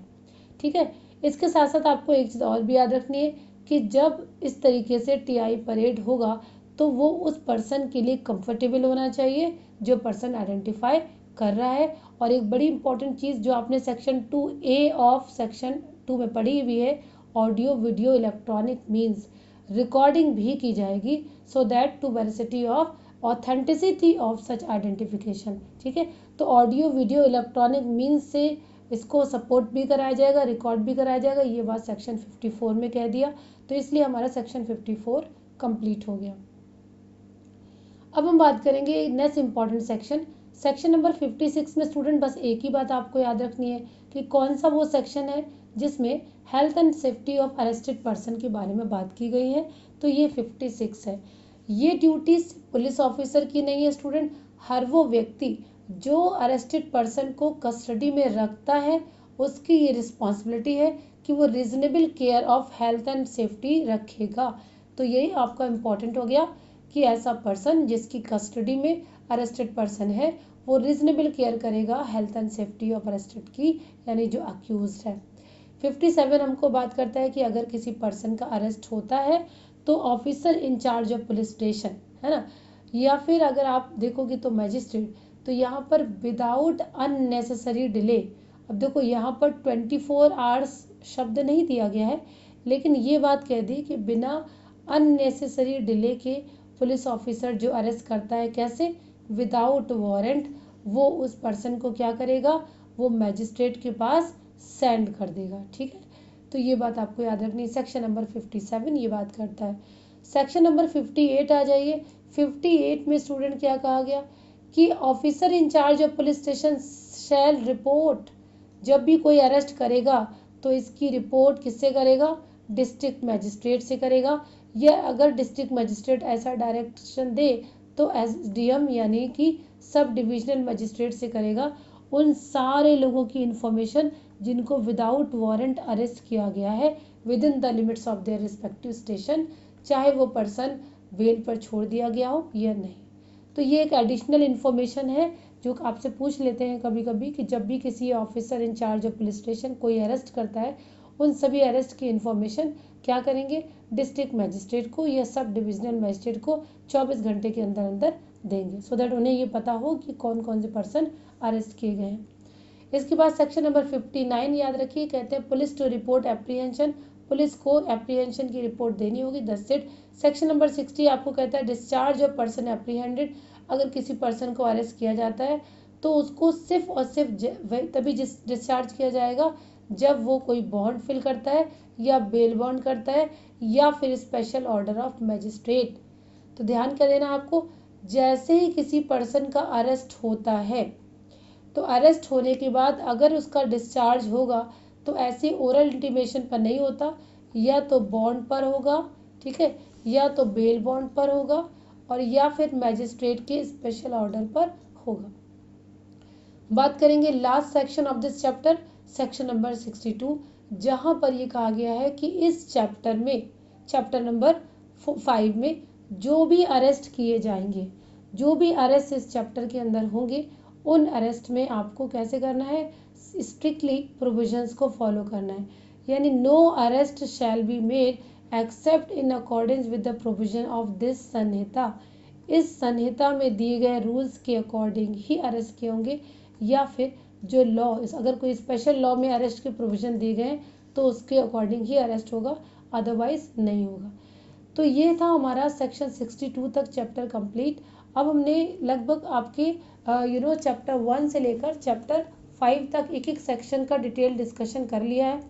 ठीक है। इसके साथ साथ आपको एक चीज़ और भी याद रखनी है कि जब इस तरीके से टीआई परेड होगा तो वो उस पर्सन के लिए कंफर्टेबल होना चाहिए जो पर्सन आइडेंटिफाई कर रहा है। और एक बड़ी इंपॉर्टेंट चीज़ जो आपने सेक्शन 2A ऑफ सेक्शन 2 में पढ़ी हुई है, audio video electronic means recording भी की जाएगी so that to veracity of authenticity of such identification, ठीक है। तो ऑडियो वीडियो इलेक्ट्रॉनिक मीन्स से इसको सपोर्ट भी कराया जाएगा, रिकॉर्ड भी कराया जाएगा, ये बात सेक्शन 54 में कह दिया, तो इसलिए हमारा सेक्शन 54 कंप्लीट हो गया। अब हम बात करेंगे नेक्स्ट इंपॉर्टेंट सेक्शन नंबर 56 में स्टूडेंट बस एक ही बात आपको याद रखनी है कि कौन सा वो सेक्शन है जिसमें health and safety of arrested person के बारे में बात की गई है, तो ये 56 है। ये ड्यूटीज पुलिस ऑफिसर की नहीं है स्टूडेंट, हर वो व्यक्ति जो अरेस्टेड पर्सन को कस्टडी में रखता है उसकी ये रिस्पॉन्सिबिलिटी है कि वो reasonable care of health and safety रखेगा। तो यही आपका इम्पॉर्टेंट हो गया कि ऐसा पर्सन जिसकी कस्टडी में अरेस्टेड पर्सन है वो रीजनेबल केयर करेगा health and safety of arrested की, यानी जो अक्यूज्ड है। 57 हमको बात करता है कि अगर किसी पर्सन का अरेस्ट होता है तो officer in charge of police station, है ना, या फिर अगर आप देखोगे तो मैजिस्ट्रेट, तो यहाँ पर विदाउट अननेसेसरी डिले, अब देखो यहाँ पर 24 आवर्स शब्द नहीं दिया गया है लेकिन ये बात कह दी कि बिना अननेसेसरी डिले के पुलिस ऑफिसर जो अरेस्ट करता है, कैसे, विदाउट वारंट, वो उस पर्सन को क्या करेगा, वो मैजिस्ट्रेट के पास सेंड कर देगा, ठीक है। तो ये बात आपको याद रखनी है। सेक्शन नंबर 57 ये बात करता है। सेक्शन नंबर 58 आ जाइए। 58 में स्टूडेंट क्या कहा गया कि officer in charge of police station shall report, जब भी कोई अरेस्ट करेगा तो इसकी रिपोर्ट किससे करेगा, डिस्ट्रिक्ट मैजिस्ट्रेट से करेगा, या अगर डिस्ट्रिक्ट मैजिस्ट्रेट ऐसा डायरेक्शन दे तो एसडीएम यानी कि सब डिविजनल मैजिस्ट्रेट से करेगा। उन सारे लोगों की इंफॉर्मेशन जिनको विदाउट वारंट अरेस्ट किया गया है with in the limits of their respective station, चाहे वो पर्सन बेल पर छोड़ दिया गया हो या नहीं। तो ये एक एडिशनल इन्फॉर्मेशन है जो आपसे पूछ लेते हैं कभी कभी कि जब भी किसी officer in charge of police station कोई अरेस्ट करता है उन सभी अरेस्ट की इन्फॉर्मेशन क्या करेंगे, डिस्ट्रिक्ट मैजिस्ट्रेट को या सब डिविजनल मैजिस्ट्रेट को 24 घंटे के अंदर अंदर देंगे, सो दैट उन्हें ये पता हो कि कौन कौन से पर्सन अरेस्ट किए गए हैं। इसके बाद सेक्शन नंबर 59 याद रखिए, कहते हैं police to report apprehension, police को एप्रीहेंशन की रिपोर्ट देनी होगी, दैट्स इट। सेक्शन नंबर 60 आपको कहता है डिस्चार्ज ऑफ पर्सन एप्रीहेंडेड, अगर किसी पर्सन को अरेस्ट किया जाता है तो उसको सिर्फ और सिर्फ तभी डिस्चार्ज किया जाएगा जब वो कोई बॉन्ड फिल करता है या बेल बॉन्ड करता है या फिर स्पेशल ऑर्डर ऑफ मैजिस्ट्रेट। तो ध्यान कर देना आपको, जैसे ही किसी पर्सन का अरेस्ट होता है तो अरेस्ट होने के बाद अगर उसका डिस्चार्ज होगा तो ऐसे ओरल इंटीमेशन पर नहीं होता, या तो बॉन्ड पर होगा, ठीक है, या तो बेल बॉन्ड पर होगा और या फिर मैजिस्ट्रेट के स्पेशल ऑर्डर पर होगा। बात करेंगे last section of this chapter, section number 62, जहां पर ये कहा गया है कि इस चैप्टर में, चैप्टर नंबर 5 में जो भी अरेस्ट किए जाएंगे, जो भी अरेस्ट इस चैप्टर के अंदर होंगे, उन अरेस्ट में आपको कैसे करना है, स्ट्रिक्टली प्रोविजंस को फॉलो करना है। यानी no arrest shall be made except in accordance with the provision of this Sanhita, इस संहिता में दिए गए रूल्स के अकॉर्डिंग ही अरेस्ट किए होंगे, या फिर जो लॉ, अगर कोई स्पेशल लॉ में अरेस्ट के प्रोविजन दिए गए तो उसके अकॉर्डिंग ही अरेस्ट होगा, अदरवाइज नहीं होगा। तो ये था हमारा सेक्शन 62 तक चैप्टर कंप्लीट। अब हमने लगभग आपके चैप्टर 1 से लेकर चैप्टर 5 तक एक एक सेक्शन का डिटेल डिस्कशन कर लिया है।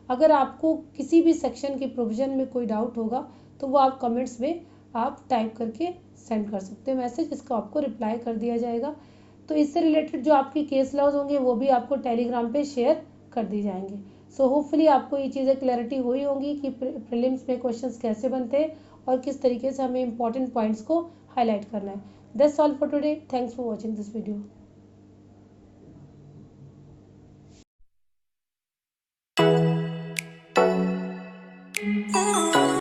अगर आपको किसी भी सेक्शन के प्रोविजन में कोई डाउट होगा तो वो आप कमेंट्स में आप टाइप करके सेंड कर सकते हैं मैसेज, इसको आपको रिप्लाई कर दिया जाएगा। तो इससे रिलेटेड जो आपकी केस लॉज होंगे वो भी आपको टेलीग्राम पे शेयर कर दी जाएंगे। सो होपफुली आपको ये चीज़ें क्लैरिटी हुई होंगी कि प्रीलिम्स में क्वेश्चंस कैसे बनते हैं और किस तरीके से हमें इंपॉर्टेंट पॉइंट्स को हाईलाइट करना है। That's all for today, thanks for watching this video.